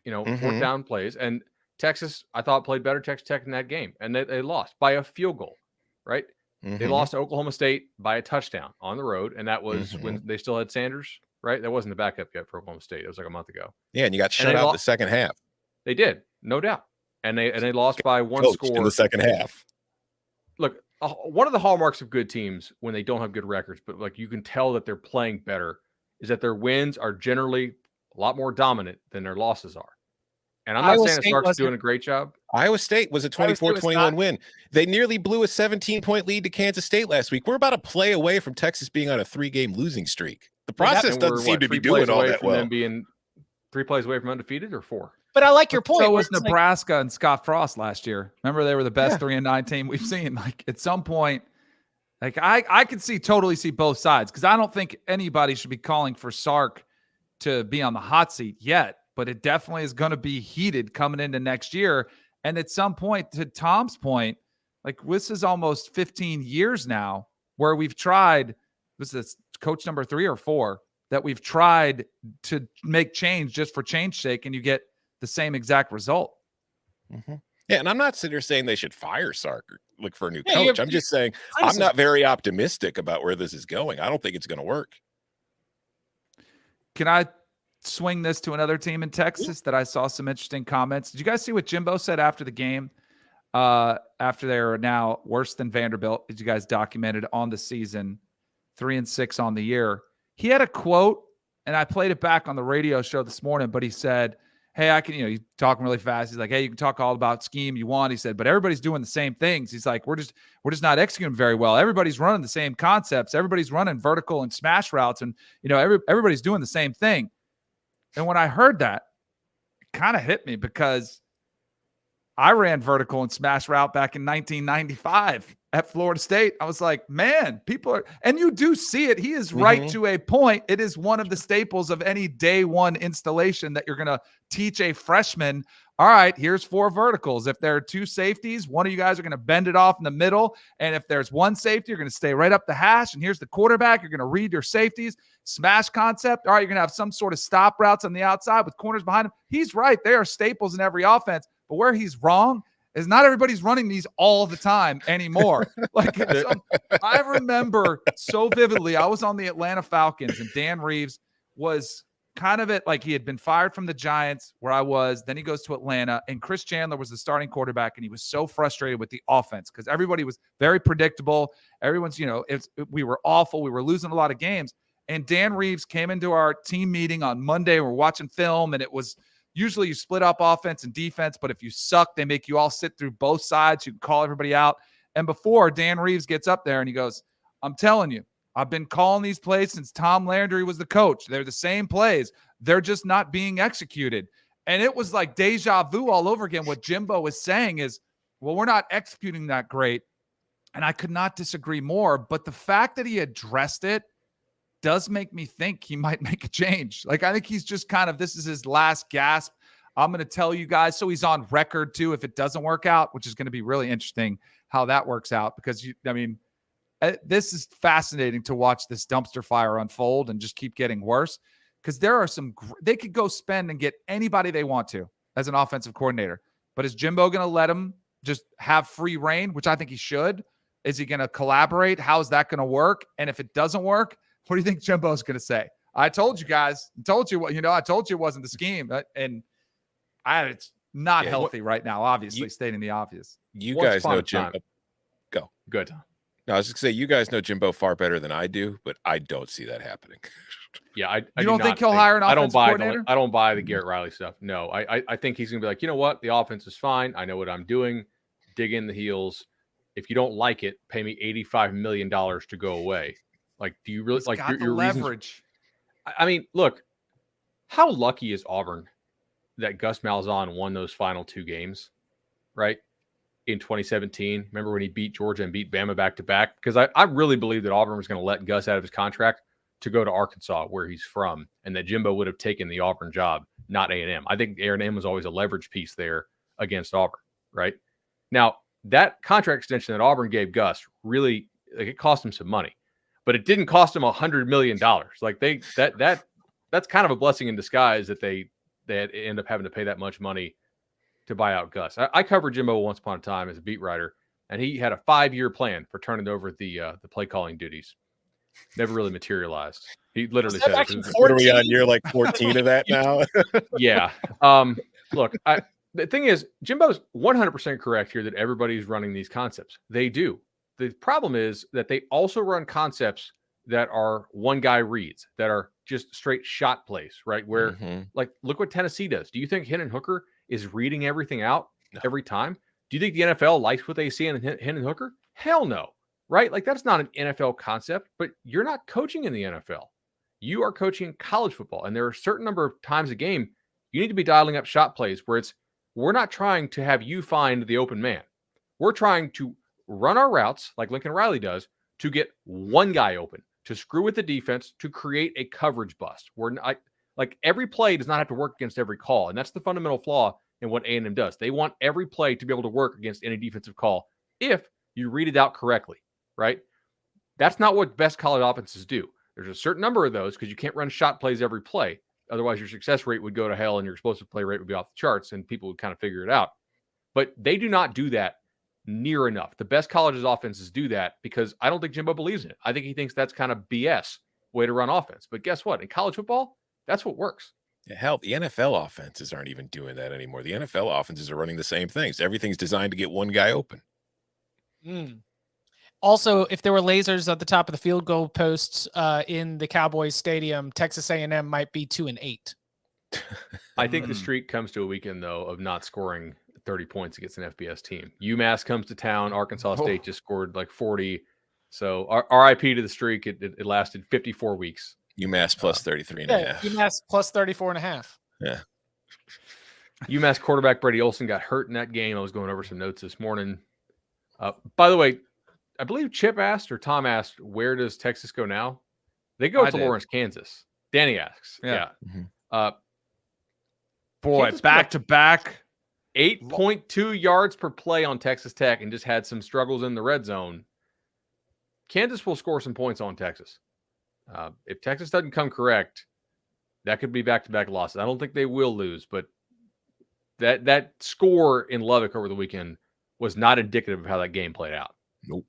fourth down plays, and Texas, I thought, played better Texas Tech in that game, and they lost by a field goal, right? They lost to Oklahoma State by a touchdown on the road, and that was when they still had Sanders, right? That wasn't the backup yet for Oklahoma State. It was like a month ago. Yeah, and you got shut out in the second half. They did, no doubt. and they lost by one Coached score in the second half. Look, one of the hallmarks of good teams when they don't have good records, but like you can tell that they're playing better, is that their wins are generally a lot more dominant than their losses are. And I'm not saying that Sark's doing a great job. Iowa State was a 24-21 win. They nearly blew a 17-point lead to Kansas State last week. We're about a play away from Texas being on a 3-game losing streak. The process doesn't seem to be doing all that well. Them being 3 plays away from undefeated or 4. But I like your point. So was Nebraska and Scott Frost last year. Remember, they were the best 3-9 team we've seen. Like at some point, like I could totally see both sides, because I don't think anybody should be calling for Sark to be on the hot seat yet. But it definitely is going to be heated coming into next year. And at some point, to Tom's point, like this is almost 15 years now where we've tried. Was this coach number 3 or 4 that we've tried to make change just for change's sake, and you get the same exact result. Mm-hmm. Yeah, and I'm not sitting here saying they should fire Sark or look for a new coach. I'm just saying I'm not very optimistic about where this is going. I don't think it's going to work. Can I swing this to another team in Texas that I saw some interesting comments? Did you guys see what Jimbo said after the game? After they are now worse than Vanderbilt, as you guys documented on the season, 3-6 on the year. He had a quote, and I played it back on the radio show this morning, but he said, hey, I can, he's talking really fast. He's like, hey, you can talk all about scheme you want. He said, but everybody's doing the same things. He's like, we're just not executing very well. Everybody's running the same concepts. Everybody's running vertical and smash routes. And, everybody's doing the same thing. And when I heard that, it kind of hit me, because I ran vertical and smash route back in 1995 at Florida State. I was like, man, people are, and you do see it. He is right to a point. It is one of the staples of any day one installation that you're going to teach a freshman. All right, here's 4 verticals. If there are 2 safeties, one of you guys are going to bend it off in the middle. And if there's 1 safety, you're going to stay right up the hash. And here's the quarterback. You're going to read your safeties. Smash concept. All right, you're going to have some sort of stop routes on the outside with corners behind him. He's right. They are staples in every offense. But where he's wrong is not everybody's running these all the time anymore. I remember so vividly, I was on the Atlanta Falcons, and Dan Reeves was kind of he had been fired from the Giants where I was. Then he goes to Atlanta, and Chris Chandler was the starting quarterback, and he was so frustrated with the offense because everybody was very predictable. Everyone's, we were awful. We were losing a lot of games. And Dan Reeves came into our team meeting on Monday. We're watching film, and it was usually you split up offense and defense, but if you suck, they make you all sit through both sides. You can call everybody out. And before Dan Reeves gets up there and he goes, I'm telling you, I've been calling these plays since Tom Landry was the coach. They're the same plays. They're just not being executed. And it was like deja vu all over again. What Jimbo was saying is, well, we're not executing that great. And I could not disagree more. But the fact that he addressed it does make me think he might make a change. I think he's just this is his last gasp. I'm going to tell you guys. So he's on record too, if it doesn't work out, which is going to be really interesting how that works out, because this is fascinating to watch this dumpster fire unfold and just keep getting worse, because there are they could go spend and get anybody they want to as an offensive coordinator. But is Jimbo going to let him just have free reign, which I think he should? Is he going to collaborate? How is that going to work? And if it doesn't work, what do you think Jimbo's going to say? I told you guys. I told you it wasn't the scheme. And it's not healthy right now, obviously, stating the obvious. You guys know Jimbo. Go. Good. No, I was going to say, you guys know Jimbo far better than I do, but I don't see that happening. Yeah, I don't think he'll hire an offensive coordinator? I don't buy the Garrett Riley stuff. No, I think he's going to be like, you know what? The offense is fine. I know what I'm doing. Dig in the heels. If you don't like it, pay me $85 million to go away. Do you really your leverage? Look, how lucky is Auburn that Gus Malzahn won those final 2 games, right? In 2017. Remember when he beat Georgia and beat Bama back to back? Because I really believe that Auburn was going to let Gus out of his contract to go to Arkansas, where he's from, and that Jimbo would have taken the Auburn job, not A&M. I think A&M was always a leverage piece there against Auburn, right? Now, that contract extension that Auburn gave Gus really, it cost him some money. But it didn't cost them $100 million. That's kind of a blessing in disguise that they end up having to pay that much money to buy out Gus. I covered Jimbo once upon a time as a beat writer, and he had a 5-year plan for turning over the play calling duties. Never really materialized. He literally said, "What are we on year 14 of that now?" Yeah. Look, The thing is, Jimbo's 100% correct here that everybody's running these concepts. They do. The problem is that they also run concepts that are one guy reads, that are just straight shot plays, right? Where, like, look what Tennessee does. Do you think Hendon Hooker is reading everything out every time? Do you think the NFL likes what they see in Hendon Hooker? Hell no, right? Like, that's not an NFL concept, but you're not coaching in the NFL. You are coaching college football, and there are a certain number of times a game you need to be dialing up shot plays where we're not trying to have you find the open man. We're trying to run our routes like Lincoln Riley does to get one guy open, to screw with the defense, to create a coverage bust. We're not, like, every play does not have to work against every call. And that's the fundamental flaw in what A&M does. They want every play to be able to work against any defensive call if you read it out correctly, right? That's not what best college offenses do. There's a certain number of those because you can't run shot plays every play. Otherwise, your success rate would go to hell and your explosive play rate would be off the charts and people would kind of figure it out. But they do not do that near enough. The best colleges offenses do that because I don't think Jimbo believes in it. I think he thinks that's kind of BS way to run offense. But guess what? In college football, that's what works. Hell, the NFL offenses aren't even doing that anymore. The NFL offenses are running the same things. Everything's designed to get one guy open. Also, if there were lasers at the top of the field goal posts in the Cowboys stadium, Texas A&M might be 2-8. I think the streak comes to a weekend, though, of not scoring 30 points against an FBS team. UMass comes to town. Arkansas State just scored like 40. So RIP to the streak. It lasted 54 weeks. UMass plus 33.5. UMass plus 34.5. Yeah. UMass quarterback Brady Olson got hurt in that game. I was going over some notes this morning. By the way, I believe Chip asked or Tom asked, where does Texas go now? They go to Lawrence, Kansas. Danny asks. Yeah. Boy, Kansas back to back. 8.2 yards per play on Texas Tech and just had some struggles in the red zone. Kansas will score some points on Texas. If Texas doesn't come correct, that could be back-to-back losses. I don't think they will lose, but that score in Lubbock over the weekend was not indicative of how that game played out. Nope.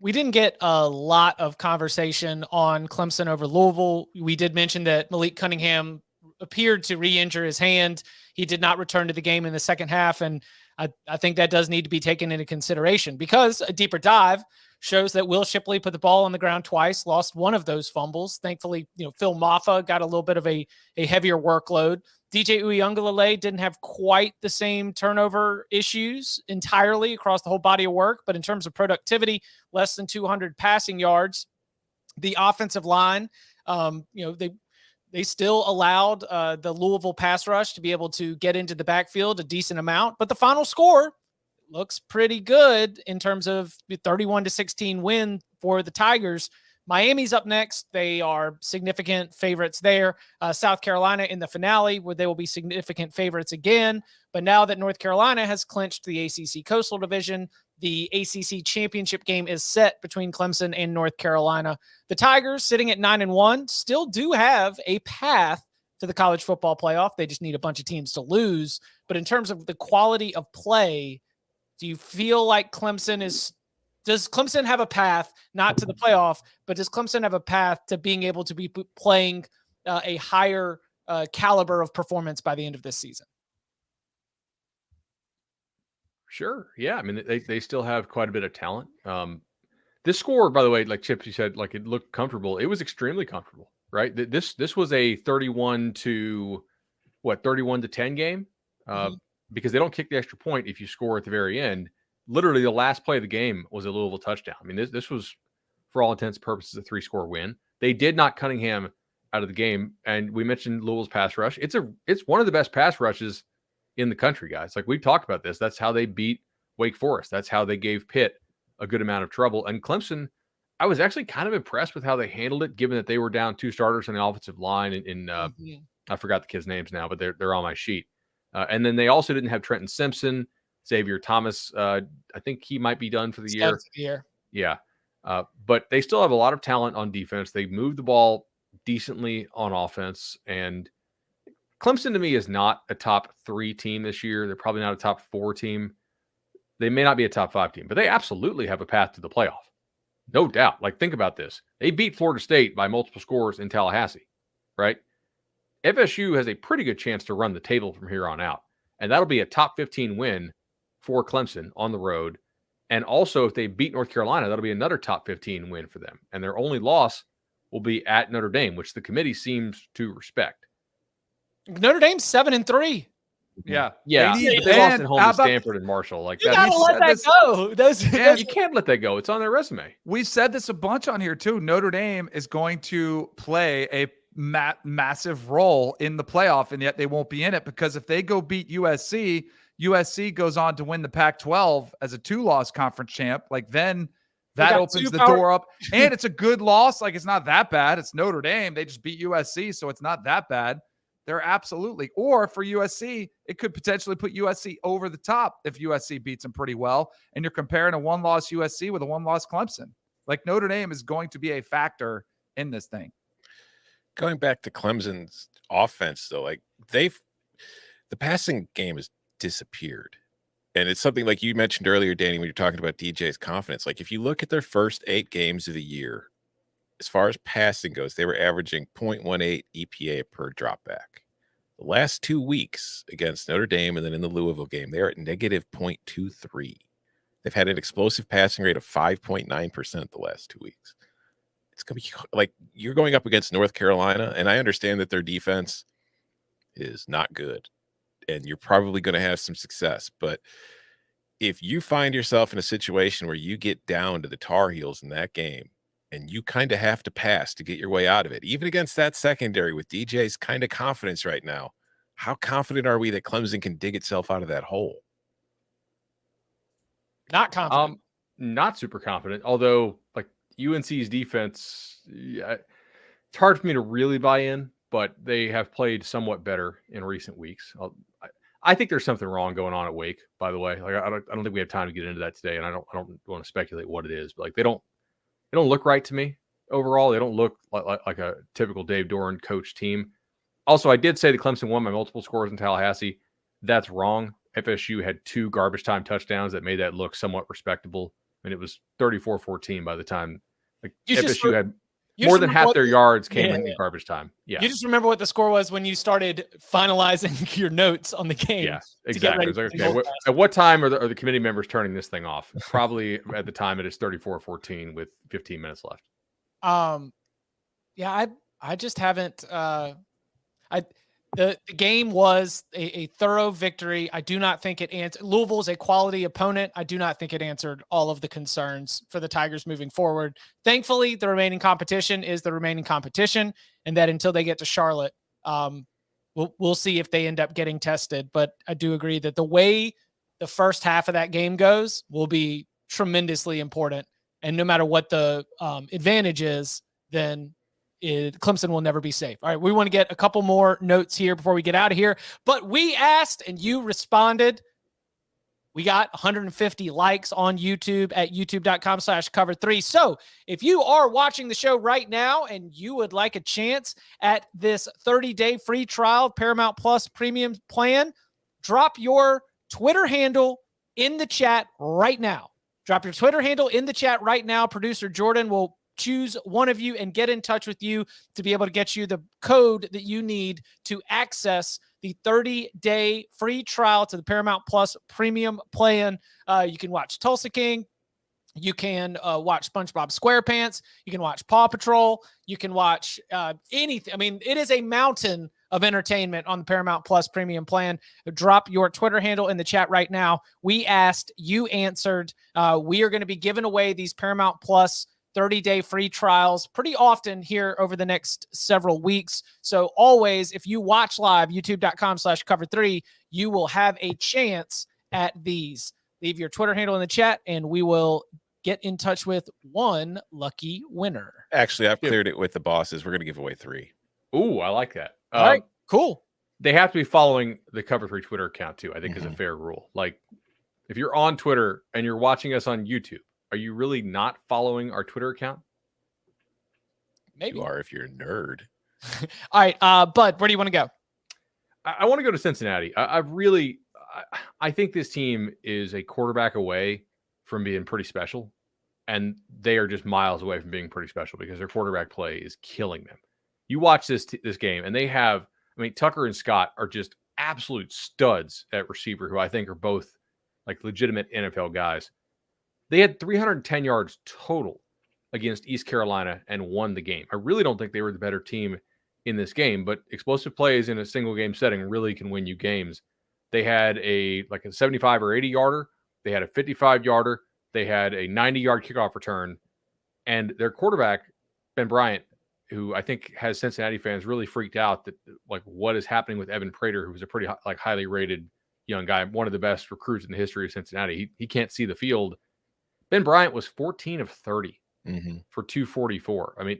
We didn't get a lot of conversation on Clemson over Louisville. We did mention that Malik Cunningham appeared to re-injure his hand. He did not return to the game in the second half, and I think that does need to be taken into consideration because a deeper dive shows that Will Shipley put the ball on the ground twice, lost one of those fumbles. Thankfully, Phil Maffa got a little bit of a heavier workload. DJ Uiagalelei didn't have quite the same turnover issues entirely across the whole body of work, but in terms of productivity, less than 200 passing yards. The offensive line, they still allowed the Louisville pass rush to be able to get into the backfield a decent amount, but the final score looks pretty good in terms of the 31-16 win for the Tigers. Miami's up next. They are significant favorites there. South Carolina in the finale, where they will be significant favorites again. But now that North Carolina has clinched the ACC Coastal Division, the ACC championship game is set between Clemson and North Carolina. The Tigers, sitting at 9-1, still do have a path to the college football playoff. They just need a bunch of teams to lose. But in terms of the quality of play, do you feel like does Clemson have a path, not to the playoff, but does Clemson have a path to being able to be playing a higher caliber of performance by the end of this season? Sure. Yeah. I mean, they still have quite a bit of talent. This score, by the way, like Chip, you said, like it looked comfortable. It was extremely comfortable, right? This was a 31-10 game because they don't kick the extra point if you score at the very end. Literally, the last play of the game was a Louisville touchdown. I mean, this was, for all intents and purposes, a 3-score win. They did knock Cunningham out of the game, and we mentioned Louisville's pass rush. It's one of the best pass rushes in the country, guys. Like, we've talked about this. That's how they beat Wake Forest. That's how they gave Pitt a good amount of trouble. And Clemson, I was actually kind of impressed with how they handled it, given that they were down 2 starters on the offensive line. I forgot the kids' names now, but they're on my sheet. And then they also didn't have Trenton Simpson. Xavier Thomas, I think he might be done for the year. Yeah. But they still have a lot of talent on defense. They move the ball decently on offense. And Clemson, to me, is not a top 3 team this year. They're probably not a top 4 team. They may not be a top 5 team, but they absolutely have a path to the playoff. No doubt. Like, think about this. They beat Florida State by multiple scores in Tallahassee, right? FSU has a pretty good chance to run the table from here on out. And that'll be a top 15 win for Clemson on the road. And also, if they beat North Carolina, that'll be another top 15 win for them. And their only loss will be at Notre Dame, which the committee seems to respect. Notre Dame's 7-3. Yeah. Yeah. They But they lost at home how to about- Stanford and Marshall. Like You that. gotta let that go. You can't let that go. It's on their resume. We've said this a bunch on here too. Notre Dame is going to play a massive role in the playoff, and yet they won't be in it because if they go beat USC, USC goes on to win the Pac-12 as a 2-loss conference champ. Like then that opens the door up, and it's a good loss. Like it's not that bad. It's Notre Dame. They just beat USC, so it's not that bad. They're absolutely, or for USC, it could potentially put USC over the top if USC beats them pretty well. And you're comparing a 1-loss USC with a 1-loss Clemson. Like Notre Dame is going to be a factor in this thing. Going back to Clemson's offense, though, like the passing game has disappeared. And it's something like you mentioned earlier, Danny, when you're talking about DJ's confidence. Like if you look at their first 8 games of the year, as far as passing goes, they were averaging 0.18 EPA per dropback. The last 2 weeks against Notre Dame and then in the Louisville game, they are at negative 0.23. They've had an explosive passing rate of 5.9% the last 2 weeks. It's going to be like you're going up against North Carolina, and I understand that their defense is not good, and you're probably going to have some success. But if you find yourself in a situation where you get down to the Tar Heels in that game, and you kind of have to pass to get your way out of it, even against that secondary with DJ's kind of confidence right now, how confident are we that Clemson can dig itself out of that hole? Not confident. Not super confident, although like UNC's defense, it's hard for me to really buy in, but they have played somewhat better in recent weeks. I think there's something wrong going on at Wake, by the way. Like I don't think we have time to get into that today, and I don't want to speculate what it is, but like they don't look right to me overall. They don't look like a typical Dave Doran coach team. Also, I did say that Clemson won by multiple scores in Tallahassee. That's wrong. FSU had 2 garbage time touchdowns that made that look somewhat respectable. And it was 34-14 by the time FSU had more than half their yards came in garbage time. Yeah. You just remember what the score was when you started finalizing your notes on the game. Yeah, exactly. It was like, okay, at what time are the committee members turning this thing off? Probably at the time it is 34-14 with 15 minutes left. Yeah, I just haven't the game was a thorough victory. I do not think it answered. Louisville is a quality opponent. I do not think it answered all of the concerns for the Tigers moving forward. Thankfully, the remaining competition is the remaining competition, and that until they get to Charlotte, we'll see if they end up getting tested. But I do agree that the way the first half of that game goes will be tremendously important. And no matter what the advantage is, then Clemson will never be safe. All right, we want to get a couple more notes here before we get out of here. But we asked and you responded. We got 150 likes on YouTube at youtube.com/cover3. So if you are watching the show right now and you would like a chance at this 30-day free trial Paramount Plus premium plan, drop your Twitter handle in the chat right now. Drop your Twitter handle in the chat right now. Producer Jordan will choose one of you and get in touch with you to be able to get you the code that you need to access the 30-day free trial to the Paramount Plus premium plan. You can watch Tulsa King. You can watch SpongeBob SquarePants. You can watch Paw Patrol. You can watch anything. I mean, it is a mountain of entertainment on the Paramount Plus premium plan. Drop your Twitter handle in the chat right now. We asked, you answered. We are going to be giving away these Paramount Plus 30-day free trials pretty often here over the next several weeks. So always, if you watch live, youtube.com/cover3, you will have a chance at these. Leave your Twitter handle in the chat and we will get in touch with one lucky winner. Actually, I've cleared it with the bosses. We're going to give away 3. Ooh, I like that. All right, cool. They have to be following the Cover 3 Twitter account too, I think is a fair rule. Like if you're on Twitter and you're watching us on YouTube, are you really not following our Twitter account? Maybe. You are if you're a nerd. All right, Bud, where do you want to go? I want to go to Cincinnati. I think this team is a quarterback away from being pretty special, and they are just miles away from being pretty special because their quarterback play is killing them. You watch this game, and they have I mean, Tucker and Scott are just absolute studs at receiver, who I think are both like legitimate NFL guys. They had 310 yards total against East Carolina and won the game. I really don't think they were the better team in this game, but explosive plays in a single game setting really can win you games. They had a 75 or 80 yarder. They had a 55 yarder. They had a 90-yard kickoff return, and their quarterback, Ben Bryant, who I think has Cincinnati fans really freaked out that like what is happening with Evan Prater, who's a pretty highly rated young guy, one of the best recruits in the history of Cincinnati. He can't see the field. Ben Bryant was 14 of 30 for 244. I mean,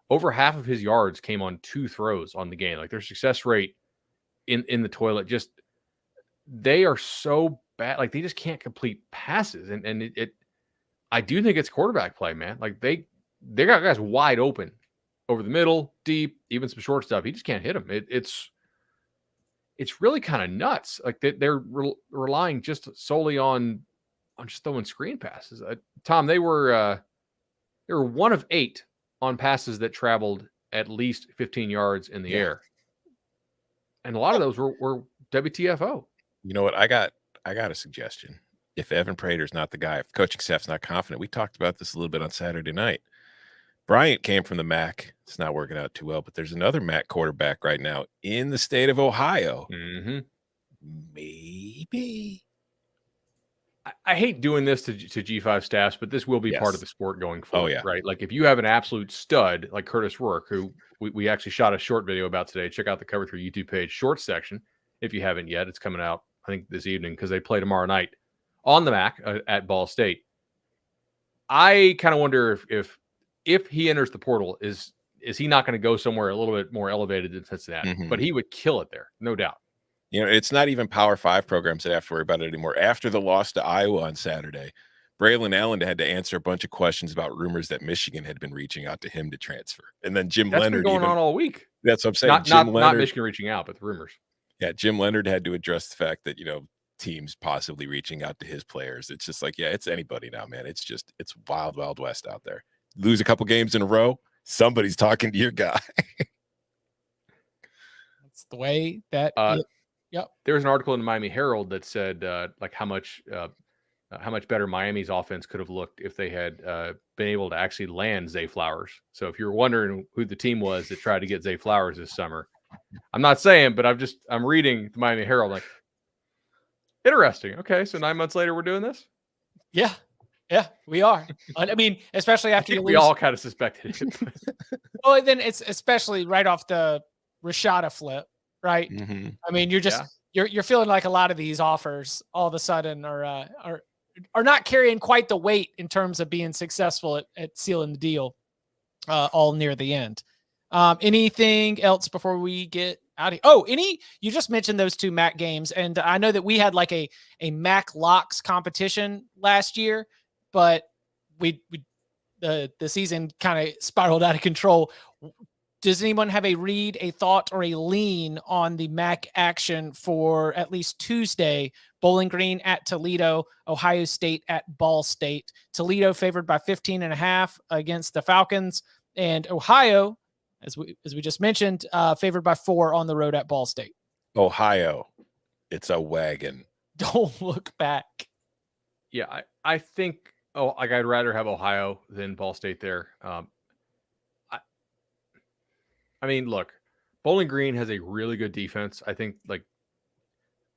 over half of his yards came on 2 throws on the game. Like their success rate in the toilet, just they are so bad. Like they just can't complete passes. And I do think it's quarterback play, man. Like they got guys wide open over the middle, deep, even some short stuff. He just can't hit them. It's really kind of nuts. Like they're relying just solely on just throwing screen passes. Tom, they were 1 of 8 on passes that traveled at least 15 yards in the air, and a lot of those were WTFO. You know what? I got a suggestion. If Evan Prater's not the guy, if the coaching staff's not confident, we talked about this a little bit on Saturday night. Bryant came from the MAC. It's not working out too well, but there's another MAC quarterback right now in the state of Ohio. Maybe. I hate doing this to G5 staffs, but this will be part of the sport going forward, right? Like if you have an absolute stud like Curtis Rourke, who we actually shot a short video about today, check out the Cover 3 YouTube page, short section, if you haven't yet. It's coming out, I think, this evening because they play tomorrow night on the MAC at Ball State. I kind of wonder if he enters the portal, is he not going to go somewhere a little bit more elevated than Cincinnati? But he would kill it there, no doubt. You know, it's not even Power 5 programs that have to worry about it anymore. After the loss to Iowa on Saturday, Braylon Allen had to answer a bunch of questions about rumors that Michigan had been reaching out to him to transfer. And then Jim Leonard been going on all week. That's what I'm saying. Not Michigan reaching out, but the rumors. Yeah, Jim Leonard had to address the fact that, teams possibly reaching out to his players. It's just like, it's anybody now, man. It's wild, wild west out there. Lose a couple games in a row, somebody's talking to your guy. That's the way that Yep. There was an article in the Miami Herald that said how much better Miami's offense could have looked if they had been able to actually land Zay Flowers. So if you're wondering who the team was that tried to get Zay Flowers this summer, I'm not saying, but I'm reading the Miami Herald like, interesting. Okay, so 9 months later we're doing this? Yeah, we are. I mean, especially after we all kind of suspected it. Well, then it's especially right off the Rashada flip. Right. I mean, you're just you're feeling like a lot of these offers all of a sudden are not carrying quite the weight in terms of being successful at sealing the deal all near the end. Anything else before we get out of here? You just mentioned those 2 MAC games, and I know that we had like a MAC locks competition last year, but the season kind of spiraled out of control. Does anyone have a read, a thought, or a lean on the MACtion for at least Tuesday? Bowling Green at Toledo, Ohio State at Ball State. Toledo favored by 15.5 against the Falcons, and Ohio, as we just mentioned, favored by 4 on the road at Ball State. Ohio, it's a wagon. Don't look back. Yeah, I think I'd rather have Ohio than Ball State there. I mean, look, Bowling Green has a really good defense. I think,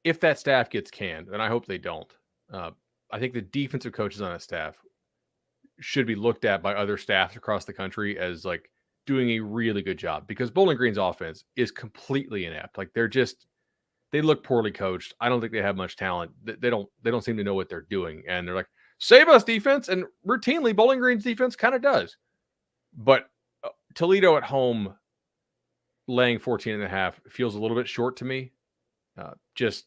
if that staff gets canned, and I hope they don't, I think the defensive coaches on that staff should be looked at by other staffs across the country as, doing a really good job, because Bowling Green's offense is completely inept. They look poorly coached. I don't think they have much talent. They don't seem to know what they're doing. And they're like, save us defense. And routinely, Bowling Green's defense kind of does. But Toledo at home, laying 14.5 feels a little bit short to me. Just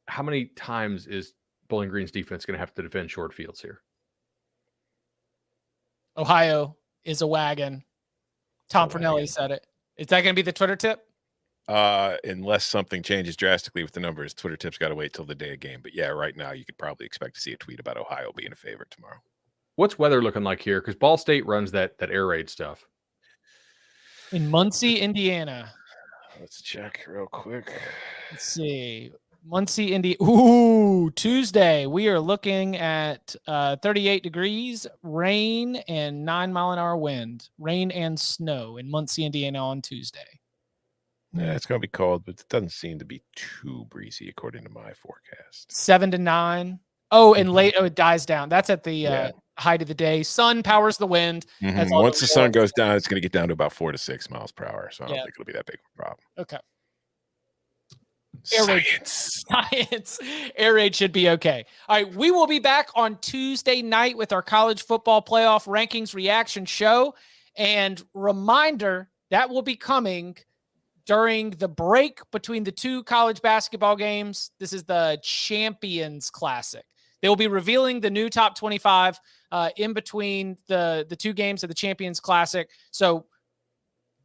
how many times is Bowling Green's defense going to have to defend short fields here? Ohio is a wagon. Tom Fornelli said it. Is that going to be the Twitter tip? Unless something changes drastically with the numbers, Twitter tip's got to wait till the day of game. But yeah, right now you could probably expect to see a tweet about Ohio being a favorite tomorrow. What's weather looking like here? Because Ball State runs that air raid stuff. In Muncie, Indiana. Let's check real quick. Let's see. Muncie, Indy. Ooh, Tuesday. We are looking at 38 degrees, rain, and 9-mile-an-hour wind. Rain and snow in Muncie, Indiana on Tuesday. Yeah, it's going to be cold, but it doesn't seem to be too breezy according to my forecast. 7 to 9. Oh, and late. Oh, it dies down. That's at the height of the day. Sun powers the wind. Once the sun goes down, it's going to get down to about 4 to 6 miles per hour. So I don't think it'll be that big of a problem. Okay. Science. Air raid should be okay. All right. We will be back on Tuesday night with our college football playoff rankings reaction show. And reminder, that will be coming during the break between the two college basketball games. This is the Champions Classic. They will be revealing the new top 25 in between the two games of the Champions Classic. So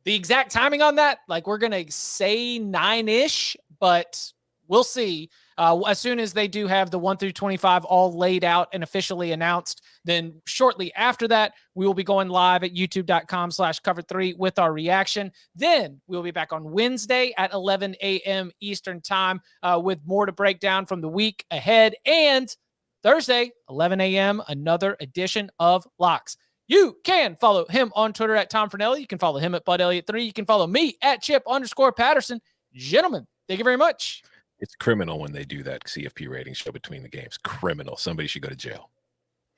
the exact timing on that, like we're going to say 9-ish, but we'll see. As soon as they do have the 1 through 25 all laid out and officially announced, then shortly after that, we will be going live at youtube.com/cover3 with our reaction. Then we'll be back on Wednesday at 11 a.m. Eastern time with more to break down from the week ahead. And Thursday, 11 a.m., another edition of Locks. You can follow him on Twitter at Tom Fernelli. You can follow him at BudElliott3. You can follow me at Chip_Patterson. Gentlemen, thank you very much. It's criminal when they do that CFP rating show between the games. Criminal. Somebody should go to jail.